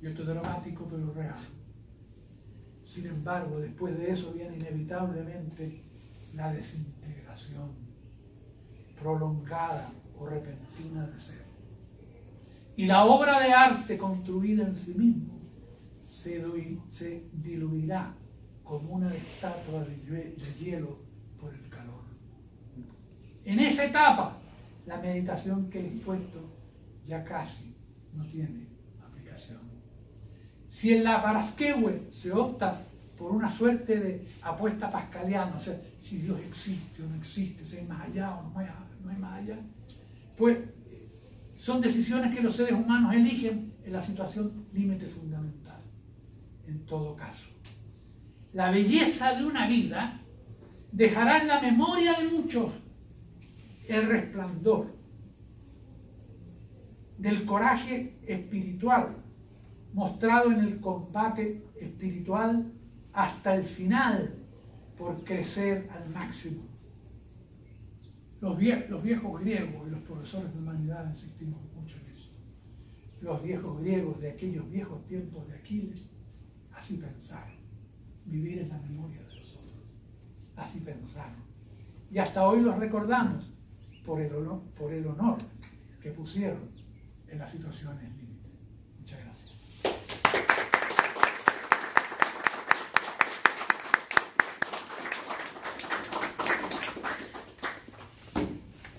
y esto es dramático pero real, Sin embargo, después de eso viene inevitablemente la desintegración prolongada o repentina de ser. Y la obra de arte construida en sí mismo se diluirá como una estatua de hielo por el calor. En esa etapa, la meditación que he expuesto ya casi no tiene aplicación. Si en la Paraskewe se opta por una suerte de apuesta pascaliana, o sea, si Dios existe o no existe, si hay más allá o no hay más allá, pues son decisiones que los seres humanos eligen en la situación límite fundamental. En todo caso, la belleza de una vida dejará en la memoria de muchos el resplandor del coraje espiritual mostrado en el combate espiritual hasta el final por crecer al máximo. Los viejos griegos y los profesores de humanidad insistimos mucho en eso. Los viejos griegos de aquellos viejos tiempos de Aquiles así pensaron. Vivir en la memoria de los otros. Así pensaron. Y hasta hoy los recordamos por el honor que pusieron en las situaciones límite. Muchas gracias.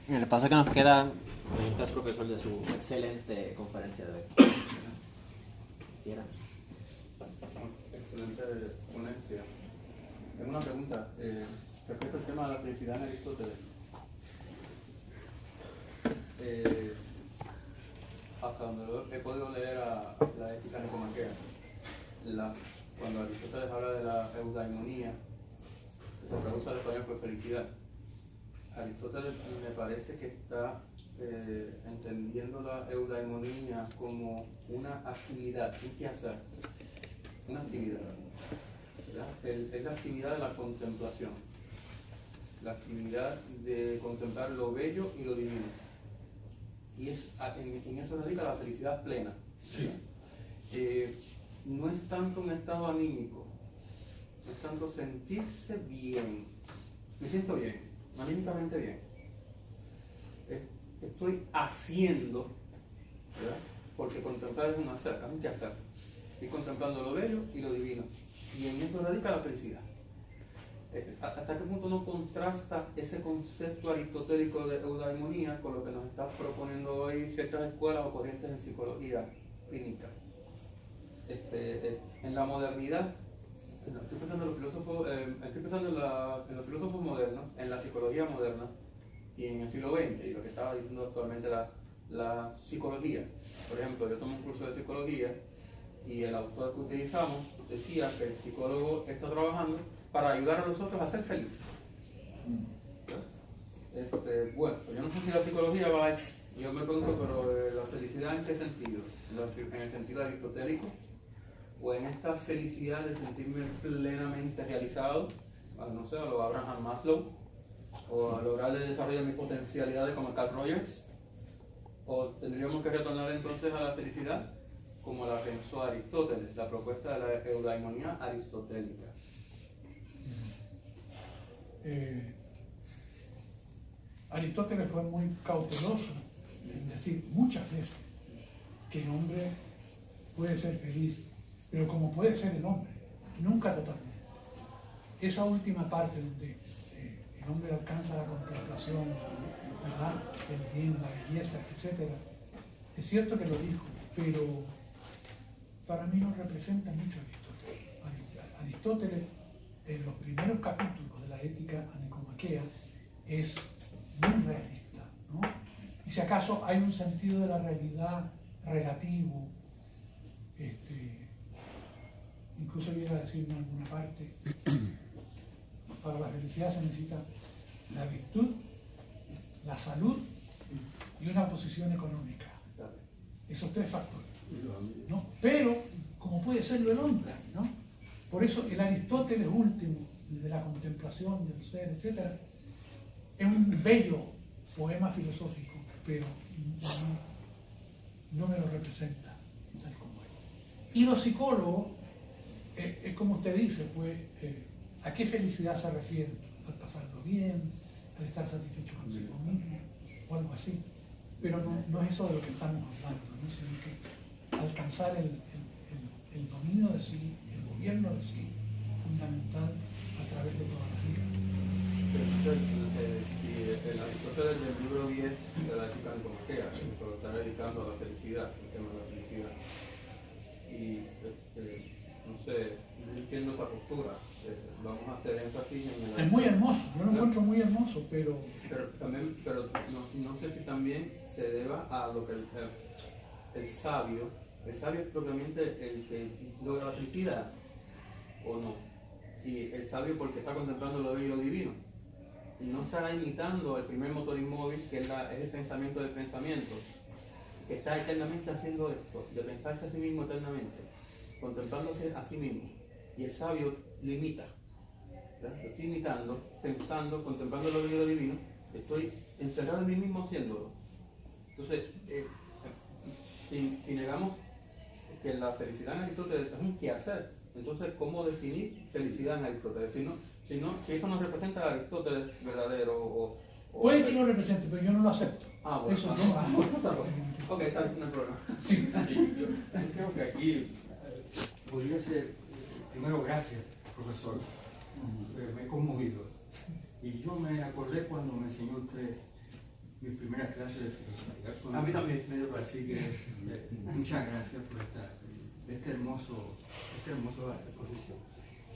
En el paso que nos queda, pregunta al profesor de su excelente conferencia de hoy.
Excelente ponencia. Tengo una pregunta respecto al tema de la felicidad en Aristóteles. Hasta donde he podido leer a la ética nicomaquea, cuando Aristóteles habla de la eudaimonía, que se traduce al español por felicidad, Aristóteles me parece que está entendiendo la eudaimonía como una actividad, un quehacer, una actividad. Es la actividad de la contemplación, la actividad de contemplar lo bello y lo divino. Y en eso radica la felicidad plena.
Sí.
No es tanto un estado anímico, no es tanto sentirse bien. Me siento bien, anímicamente bien. Estoy haciendo, ¿verdad? Porque contemplar es un hacer, es un quehacer. Estoy contemplando lo bello y lo divino. Y en eso radica la felicidad. ¿Hasta qué punto no contrasta ese concepto aristotélico de eudaimonía con lo que nos está proponiendo hoy ciertas escuelas o corrientes en psicología clínica? En la modernidad, estoy pensando en los filósofos, en los filósofos modernos, en la psicología moderna y en el siglo XX, y lo que estaba diciendo actualmente la psicología. Por ejemplo, yo tomé un curso de psicología y el autor que utilizamos decía que el psicólogo está trabajando para ayudar a los otros a ser felices. Bueno, pues yo no sé si la psicología va a... Yo me pregunto, pero ¿la felicidad en qué sentido? ¿En el sentido aristotélico? ¿O en esta felicidad de sentirme plenamente realizado? No sé, a lo Abraham Maslow, o a lograr el desarrollo de mis potencialidades como Carl Rogers, o tendríamos que retornar entonces a la felicidad como la pensó Aristóteles, la propuesta de la eudaimonía aristotélica.
Aristóteles fue muy cauteloso en decir muchas veces que el hombre puede ser feliz, pero como puede ser el hombre, nunca totalmente. Esa última parte donde el hombre alcanza la contemplación, ¿verdad?, el bien, la belleza, etc. Es cierto que lo dijo, pero para mí no representa mucho Aristóteles. Aristóteles, en los primeros capítulos de la Ética Nicomaquea, es muy realista, ¿no? Y si acaso hay un sentido de la realidad relativo, incluso llega a decir en alguna parte, para la felicidad se necesita la virtud, la salud y una posición económica. Esos tres factores, ¿no? Pero, como puede serlo el hombre, ¿no? Por eso el Aristóteles último, de la contemplación del ser, etc., es un bello poema filosófico, pero no me lo representa tal como es. Y los psicólogos es como usted dice, pues, ¿a qué felicidad se refiere? ¿Al pasarlo bien? ¿Al estar satisfecho consigo mismo? O algo así. Pero no es eso de lo que estamos hablando, ¿no? Sino que alcanzar el dominio de sí, el gobierno de sí, fundamental a través de toda la vida.
Si Aristóteles del libro 10 de la ética nicomaquea, se lo está dedicando a la felicidad, el tema de la felicidad. Y no sé, no entiendo esa postura. Vamos a hacer énfasis en el...
Es muy hermoso, yo lo encuentro muy hermoso, pero
no sé si también se deba a lo que el sabio es propiamente el que logra la felicidad, o no. Y el sabio porque está contemplando lo bello y lo divino. Y no estará imitando el primer motor inmóvil, que es el pensamiento del pensamiento, que está eternamente haciendo esto, de pensarse a sí mismo eternamente, contemplándose a sí mismo. Y el sabio lo imita. ¿Verdad? Lo estoy imitando, pensando, contemplando lo bello y lo divino, estoy encerrado en mí mismo haciéndolo. Entonces, si negamos que la felicidad en Aristóteles es un quehacer, entonces, ¿cómo definir felicidad en Aristóteles? Si eso no representa a Aristóteles verdadero
puede que lo represente, pero yo no lo acepto.
Bueno,
eso no.
Ok, está bien, no hay problema.
Sí.
Sí, yo creo que aquí podría ser, primero, gracias, profesor, me he conmovido. Y yo me acordé cuando me enseñó usted mis primeras clases de filosofía.
A mí también.
Así que muchas gracias por esta hermosa exposición.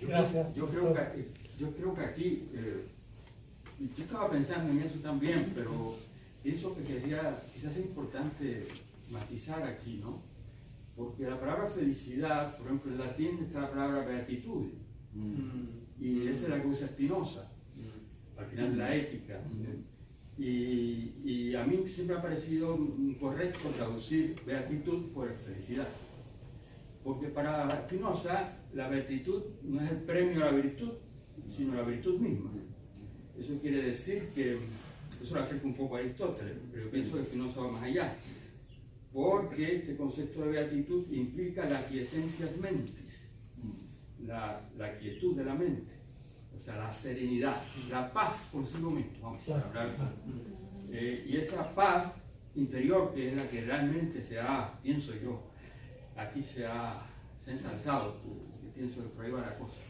Gracias.
Yo creo que aquí, yo estaba pensando en eso también, pero pienso que quizás es importante matizar aquí, ¿no? Porque la palabra felicidad, por ejemplo, en latín está la palabra beatitud, y esa es la que usa Spinoza, al final de la ética. Y a mí siempre me ha parecido correcto traducir beatitud por felicidad. Porque para Spinoza la beatitud no es el premio a la virtud, sino la virtud misma. Eso quiere decir que, eso lo acerca un poco a Aristóteles, pero yo pienso que Spinoza va más allá. Porque este concepto de beatitud implica la quiescentia mentis, la quietud de la mente, o sea, la serenidad, la paz consigo mismo, vamos a hablar. Y esa paz interior, que es la que realmente pienso yo, aquí se ha ensalzado, pienso que por ahí va la cosa,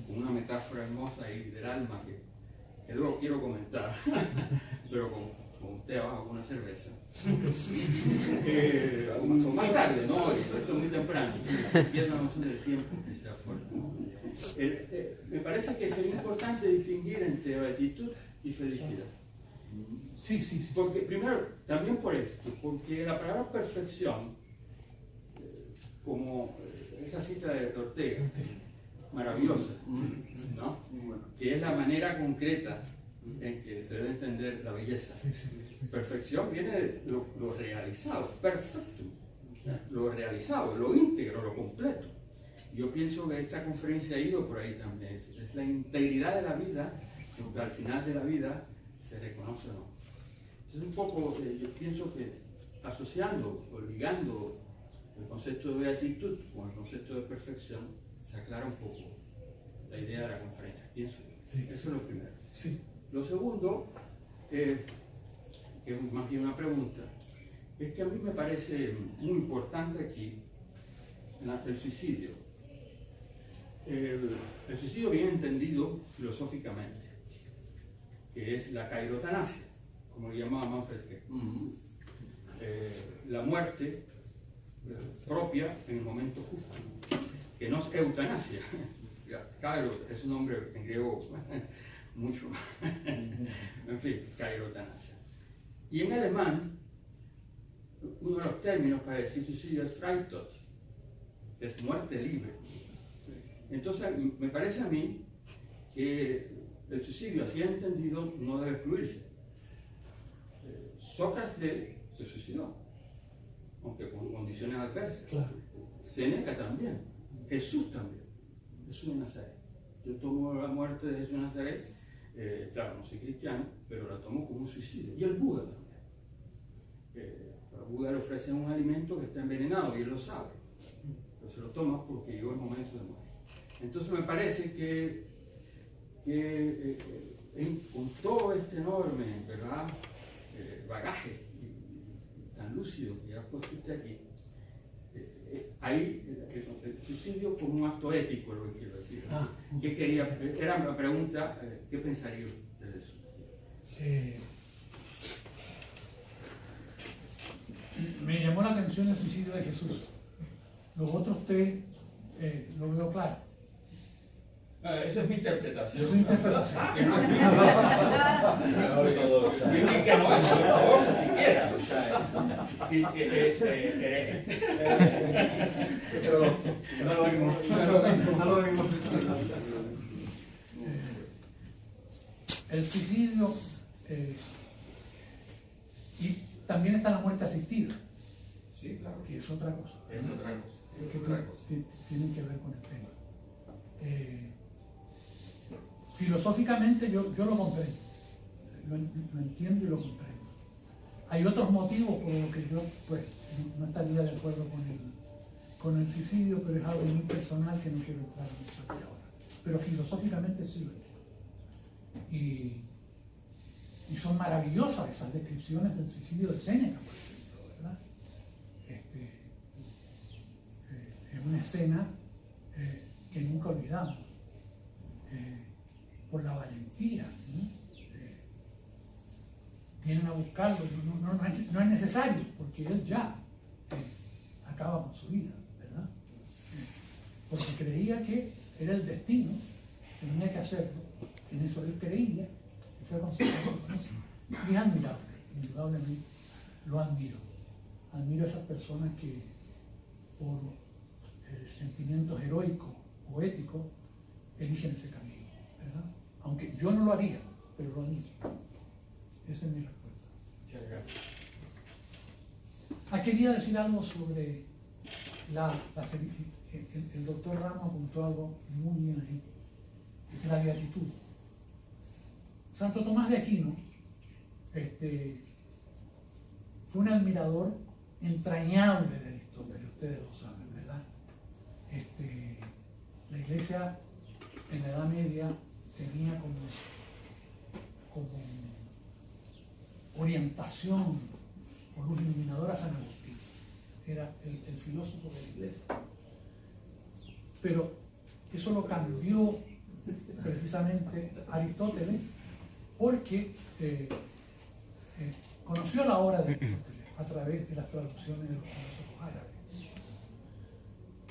con una metáfora hermosa ahí del alma que luego quiero comentar, pero con usted abajo con una cerveza. Más tarde, ¿no? Esto es muy temprano, pierdo la noción del tiempo que sea fuerte, ¿no? Me parece que sería importante distinguir entre beatitud y felicidad.
Sí.
Porque, primero, también por esto, porque la palabra perfección, como esa cita de Ortega, maravillosa, ¿no? Que es la manera concreta en que se debe entender la belleza. Perfección viene de lo realizado, perfecto, lo realizado, lo íntegro, lo completo. Yo pienso que esta conferencia ha ido por ahí también, es la integridad de la vida, lo que al final de la vida se reconoce o no. Entonces un poco, yo pienso que asociando o ligando el concepto de beatitud con el concepto de perfección, se aclara un poco la idea de la conferencia, pienso yo.
Sí.
Eso es lo primero.
Sí.
Lo segundo, que es más bien una pregunta, es que a mí me parece muy importante aquí el suicidio. El suicidio bien entendido filosóficamente, que es la cairotanasia, como lo llamaba Manfred Kerr. La muerte propia en el momento justo, que no es eutanasia. Cairo es un nombre en griego mucho, en fin, cairotanasia. Y en alemán, uno de los términos para decir suicidio es Freitod, que es muerte libre. Entonces, me parece a mí que el suicidio, así entendido, no debe excluirse. Sócrates se suicidó, aunque con condiciones adversas.
Claro.
Séneca también, Jesús también, Jesús de Nazaret. Yo tomo la muerte de Jesús de Nazaret, claro, no soy cristiano, pero la tomo como un suicidio. Y el Buda también. A Buda le ofrecen un alimento que está envenenado y él lo sabe, pero se lo toma porque llegó el momento de morir. Entonces me parece que con todo este enorme, ¿verdad?, bagaje tan lúcido que ha puesto usted aquí, ahí el suicidio como un acto ético, lo que quiero decir. ¿Qué quería? Era una pregunta, ¿qué pensaría usted de eso?
Me llamó la atención el suicidio de Jesús. Los otros tres lo veo claro.
Esa es mi interpretación.
Es su interpretación.
Que no es ortodoxa siquiera. O sea, es hereje.
No lo mismo.
El suicidio y también está la muerte asistida,
Sí, claro.
que es otra cosa.
Es otra cosa.
Que tienen que ver con el tema. Filosóficamente yo lo comprendo, lo entiendo y lo comprendo. Hay otros motivos por los que yo pues, no estaría de acuerdo con el suicidio, pero es algo muy personal que no quiero entrar en eso aquí ahora. Pero filosóficamente sí lo entiendo. Y son maravillosas esas descripciones del suicidio de Séneca, por ejemplo, ¿verdad? Es una escena que nunca olvidamos. Por la valentía, ¿no? Vienen a buscarlo, no es necesario, porque él ya acaba con su vida, ¿verdad? Porque creía que era el destino, tenía que hacerlo, en eso él creía, y fue consecuente con eso. Y es admirable, indudablemente lo admiro. Admiro a esas personas que por sentimientos heroicos o éticos eligen ese camino, ¿verdad? Aunque yo no lo haría, pero lo admiro. Esa es mi respuesta.
Muchas gracias.
Quería decir algo sobre el doctor Ramos apuntó algo muy bien ahí, la beatitud. Santo Tomás de Aquino fue un admirador entrañable de Aristóteles, ustedes lo saben, ¿verdad? La Iglesia en la Edad Media tenía como orientación o luz iluminadora a San Agustín, era el filósofo de la Iglesia. Pero eso lo cambió precisamente Aristóteles porque conoció la obra de Aristóteles a través de las traducciones de los filósofos árabes.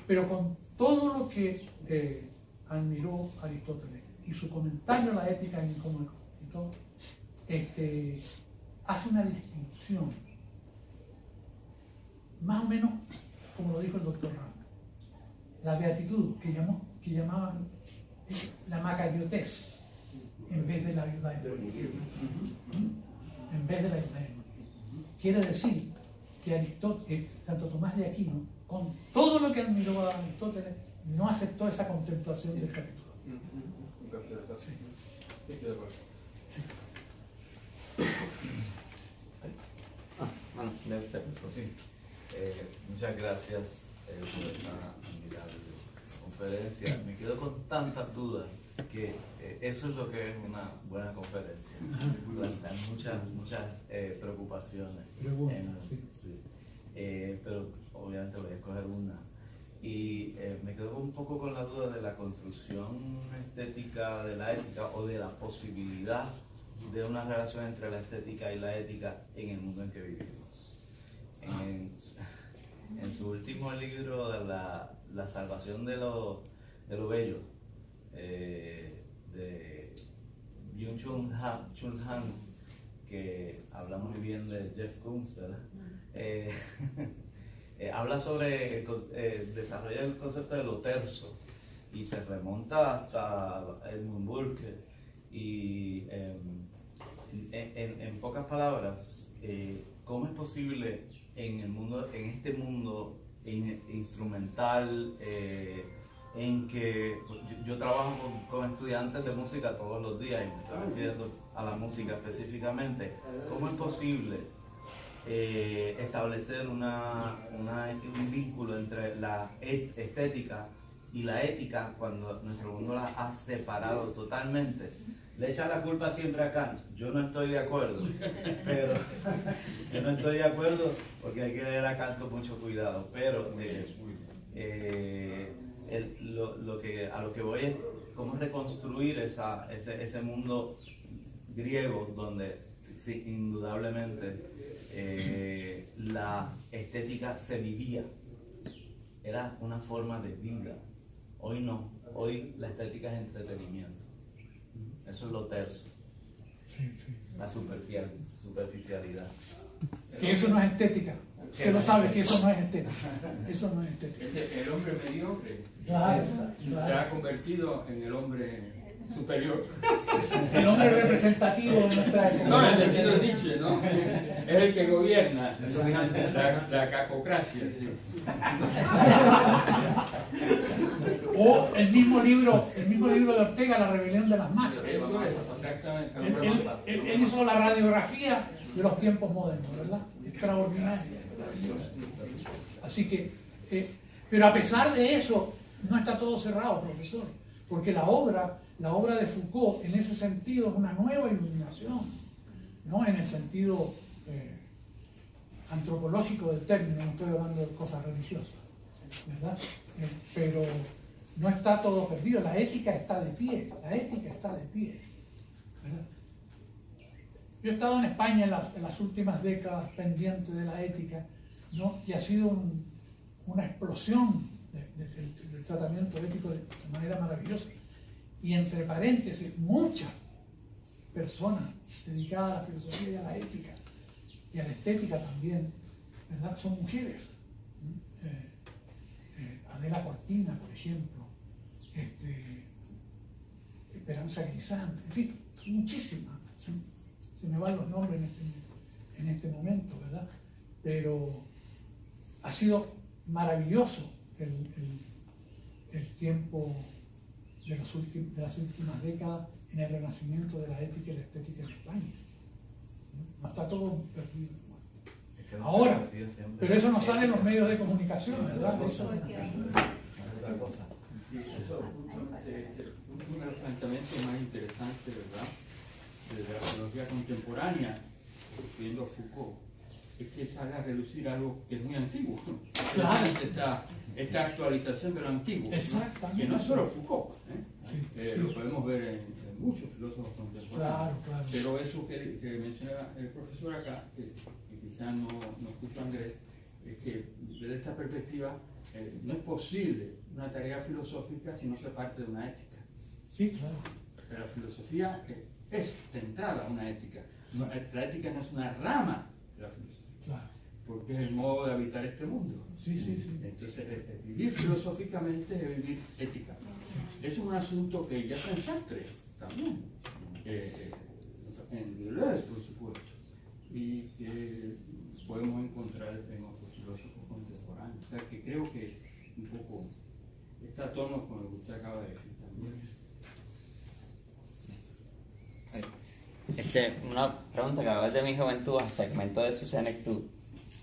Pero con todo lo que admiró Aristóteles y su comentario a la ética de Nicómaco y todo, hace una distinción, más o menos como lo dijo el doctor Ramos, la beatitud que llamaban la macariotez en vez de la eudaimonía. En vez de la eudaimonía. Quiere decir que Santo Tomás de Aquino, con todo lo que admiró a Aristóteles, no aceptó esa contemplación del capítulo. Sí.
Bueno, debe ser.
Muchas gracias por esta admirable conferencia. Me quedo con tantas dudas que eso es lo que es una buena conferencia. Plantean muchas preocupaciones. Sí. Pero obviamente voy a escoger una. Y me quedo un poco con la duda de la construcción estética de la ética o de la posibilidad de una relación entre la estética y la ética en el mundo en que vivimos. En su último libro, La salvación de lo bello, de Byung-Chul Han, que habla muy bien de Jeff Koons, ¿verdad? Habla sobre desarrollar el concepto de lo terso y se remonta hasta Edmund Burke y en pocas palabras, ¿cómo es posible en este mundo instrumental en que yo trabajo con estudiantes de música todos los días y me estoy refiriendo a la música específicamente? ¿Cómo es posible establecer un vínculo entre la estética y la ética, cuando nuestro mundo la ha separado totalmente, le echa la culpa siempre a Kant. Yo no estoy de acuerdo, pero yo no estoy de acuerdo porque hay que leer a Kant con mucho cuidado, pero a lo que voy es cómo reconstruir ese mundo griego donde sí, indudablemente la estética se vivía, era una forma de vida. Hoy no, hoy la estética es entretenimiento. Eso es lo terso, la superficialidad.
Que eso no es estética. Que lo sabes que eso no es estética. Eso no es estética.
El hombre mediocre
Claro,
se ha convertido en el hombre superior.
El hombre representativo de nuestra época.
No, en el sentido de Nietzsche, ¿no? Es el que gobierna la cacocracia. Sí.
O el mismo libro de Ortega, La rebelión de las masas.
Eso es, exactamente.
Él hizo la radiografía de los tiempos modernos, ¿verdad? Extraordinaria, maravillosa. Así que, pero a pesar de eso, no está todo cerrado, profesor, porque la obra de Foucault en ese sentido es una nueva iluminación, no en el sentido antropológico del término, no estoy hablando de cosas religiosas, ¿verdad? Pero no está todo perdido, la ética está de pie, ¿verdad? Yo he estado en España en las últimas décadas pendiente de la ética, ¿no? Y ha sido una explosión del tratamiento ético de manera maravillosa. Y entre paréntesis, muchas personas dedicadas a la filosofía y a la ética y a la estética también, ¿verdad? Son mujeres. Adela Cortina, por ejemplo, Esperanza Grisán, en fin, muchísimas. Se me van los nombres en este momento, ¿verdad? Pero ha sido maravilloso el tiempo de las últimas décadas en el renacimiento de la ética y la estética en España. No está todo perdido. Ahora, pero eso no sale en los medios de comunicación, ¿verdad? Eso es
otra cosa.
Sí, eso es uno de los planteamientos más interesantes, ¿verdad?, de la filosofía contemporánea, viendo Foucault, es que sale a reducir algo que es muy antiguo.
Claro.
Esta actualización de lo antiguo, ¿no? Que no es solo Foucault,
sí.
Lo podemos ver en muchos filósofos contemporáneos.
Claro.
Pero eso que menciona el profesor acá, que quizás no escucha Andrés, es que desde esta perspectiva no es posible una tarea filosófica si no se parte de una ética.
Sí, claro.
La filosofía es de entrada una ética. La ética no es una rama de la filosofía,
Claro.
porque es el modo de habitar este mundo.
Sí.
Entonces, vivir filosóficamente es vivir ética. Es un asunto que ya está en Sartre también, en Deleuze, por supuesto, y que podemos encontrar en otros filósofos contemporáneos. O sea, que creo que un poco está a tono con lo que usted acaba de decir también.
Una pregunta que a veces de mi juventud al segmento de su senectud.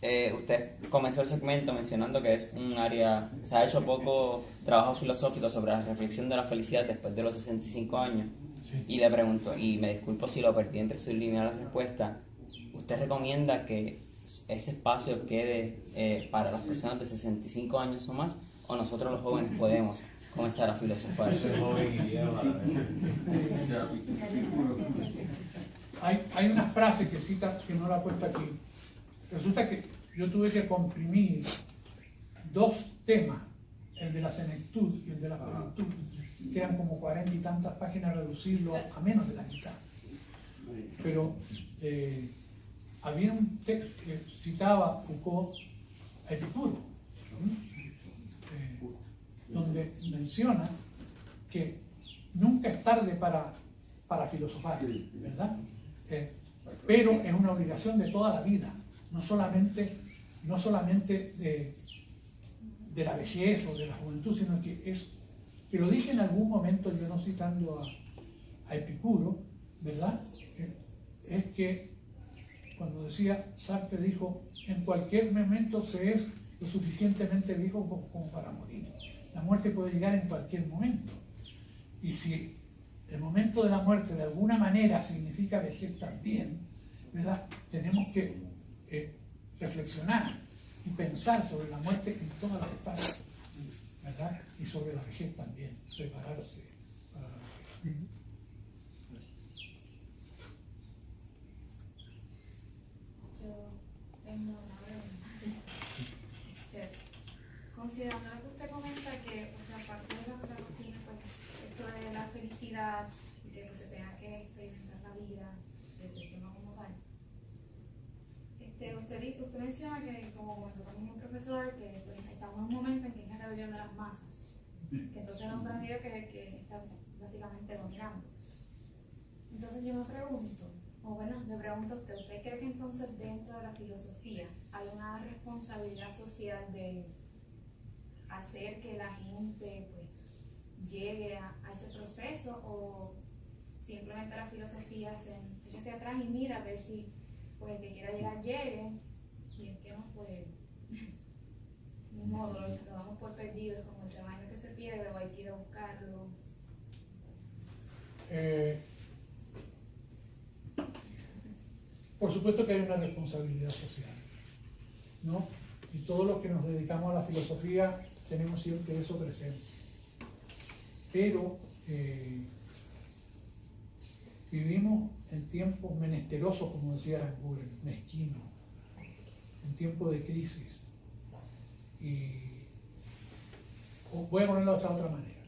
Usted comenzó el segmento mencionando que es un área, se ha hecho poco trabajo filosófico sobre la reflexión de la felicidad después de los 65 años.
Sí.
Y le pregunto, y me disculpo si lo perdí entre sus líneas de la respuesta, ¿usted recomienda que ese espacio quede para las personas de 65 años o más, o nosotros los jóvenes podemos comenzar a filosofar?
Hay una frase que cita, que no la he puesto aquí. Resulta que yo tuve que comprimir dos temas, el de la senectud y el de la plenitud, que eran como 40 y tantas páginas, reducirlo a menos de la mitad. Pero había un texto que citaba Foucault a Epicuro, donde menciona que nunca es tarde para filosofar, ¿verdad? Pero es una obligación de toda la vida, no solamente de la vejez o de la juventud, sino que lo dije en algún momento, yo no citando a Epicuro, ¿verdad? Es que cuando decía, Sartre dijo, en cualquier momento se es lo suficientemente viejo como para morir. La muerte puede llegar en cualquier momento. Y si el momento de la muerte de alguna manera significa vejez también, ¿verdad? Tenemos que reflexionar y pensar sobre la muerte en todas las etapas, ¿verdad? Y sobre la vejez también, prepararse para la vejez.
Yo tengo una pregunta. Considerando lo que usted comenta, que o sea, parte de la cuestión, pues, esto de la felicidad y que pues, se tenga que experimentar la vida desde el tema como tal. Usted menciona que, como cuando también un profesor, que pues, estamos en un momento en que es la rebelión de las masas, que entonces es un partido que está básicamente dominando. Entonces yo me pregunto, o bueno, le pregunto a usted, ¿usted cree que entonces dentro de la filosofía hay una responsabilidad social de hacer que la gente pues, llegue a ese proceso, o simplemente la filosofía se echa hacia atrás y mira a ver si pues, el que quiera llegar llegue, y el que no, pues ni modo, lo damos por perdido, como el rebaño que se pierde, o hay que ir a buscarlo?
Por supuesto que hay una responsabilidad social, ¿no? Y todos los que nos dedicamos a la filosofía tenemos siempre eso presente. Pero vivimos en tiempos menesterosos, como decía Aranguren, mezquinos, en tiempos de crisis. Y voy a ponerlo de esta otra manera.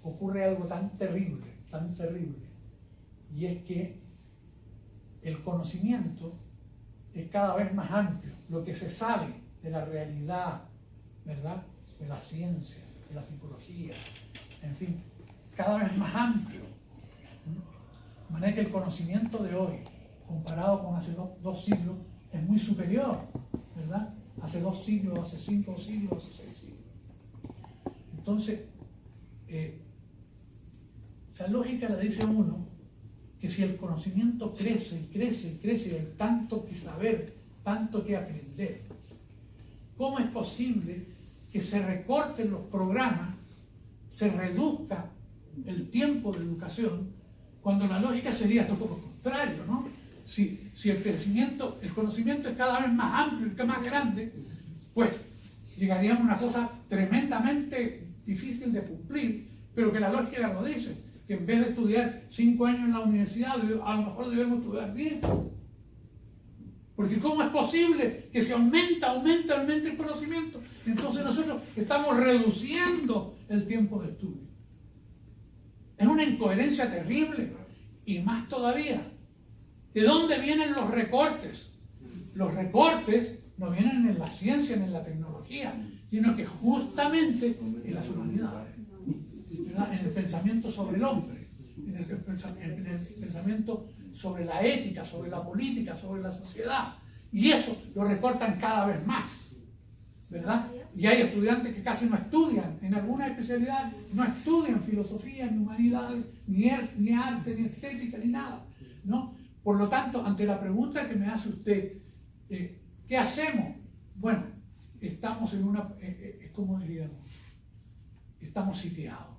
Ocurre algo tan terrible, y es que el conocimiento es cada vez más amplio. Lo que se sabe de la realidad, ¿verdad?, de la ciencia, de la psicología, en fin, cada vez más amplio. De manera que el conocimiento de hoy, comparado con hace dos siglos, es muy superior, ¿verdad? Hace 2 siglos, hace 5 siglos, hace 6 siglos. Entonces, la lógica le dice a uno que si el conocimiento crece y crece y crece, y hay tanto que saber, tanto que aprender, ¿cómo es posible que se recorten los programas, se reduzca el tiempo de educación, cuando la lógica sería todo lo contrario, ¿no? Si el conocimiento es cada vez más amplio y más grande, pues llegaríamos a una cosa tremendamente difícil de cumplir, pero que la lógica lo dice, que en vez de estudiar 5 años en la universidad, a lo mejor debemos estudiar 10. Porque ¿cómo es posible que se aumenta el conocimiento? Entonces nosotros estamos reduciendo el tiempo de estudio. Es una incoherencia terrible. Y más todavía, ¿de dónde vienen los recortes? Los recortes no vienen en la ciencia ni en la tecnología, sino que justamente en las humanidades, ¿verdad? En el pensamiento sobre el hombre, en el pensamiento sobre la ética, sobre la política, sobre la sociedad. Y eso lo recortan cada vez más, ¿verdad? Y hay estudiantes que casi no estudian, en alguna especialidad no estudian filosofía, ni humanidades, ni arte, ni estética, ni nada, ¿no? Por lo tanto, ante la pregunta que me hace usted, ¿qué hacemos? Bueno, estamos en una, ¿cómo diríamos? Estamos sitiados.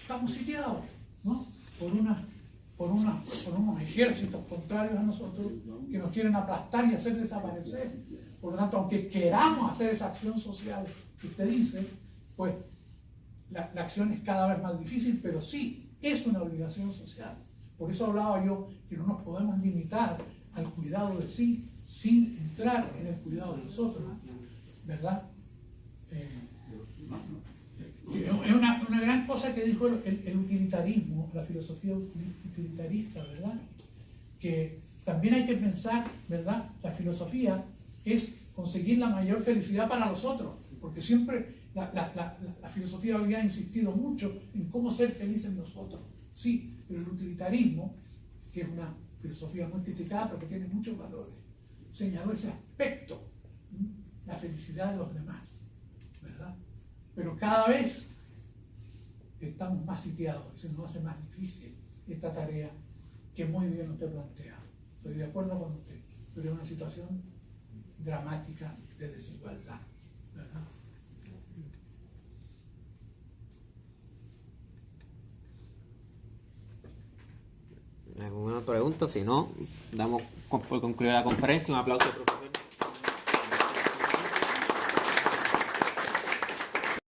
Estamos sitiados, ¿no? Por unos ejércitos contrarios a nosotros que nos quieren aplastar y hacer desaparecer. Por lo tanto, aunque queramos hacer esa acción social que usted dice, pues la acción es cada vez más difícil, pero sí es una obligación social. Por eso hablaba yo que no nos podemos limitar al cuidado de sí sin entrar en el cuidado de los otros, ¿verdad? Es una gran cosa que dijo el utilitarismo, la filosofía utilitarista, ¿verdad? Que también hay que pensar, ¿verdad? La filosofía es conseguir la mayor felicidad para los otros, porque siempre la filosofía había insistido mucho en cómo ser felices nosotros. Sí, pero el utilitarismo, que es una filosofía muy criticada pero que tiene muchos valores, señaló ese aspecto, la felicidad de los demás, ¿verdad? Pero cada vez estamos más sitiados y se nos hace más difícil esta tarea que muy bien usted plantea. Estoy de acuerdo con usted, pero es una situación dramática de desigualdad, ¿verdad?
preguntas. Si no, damos por concluida la conferencia. Un aplauso al profesor.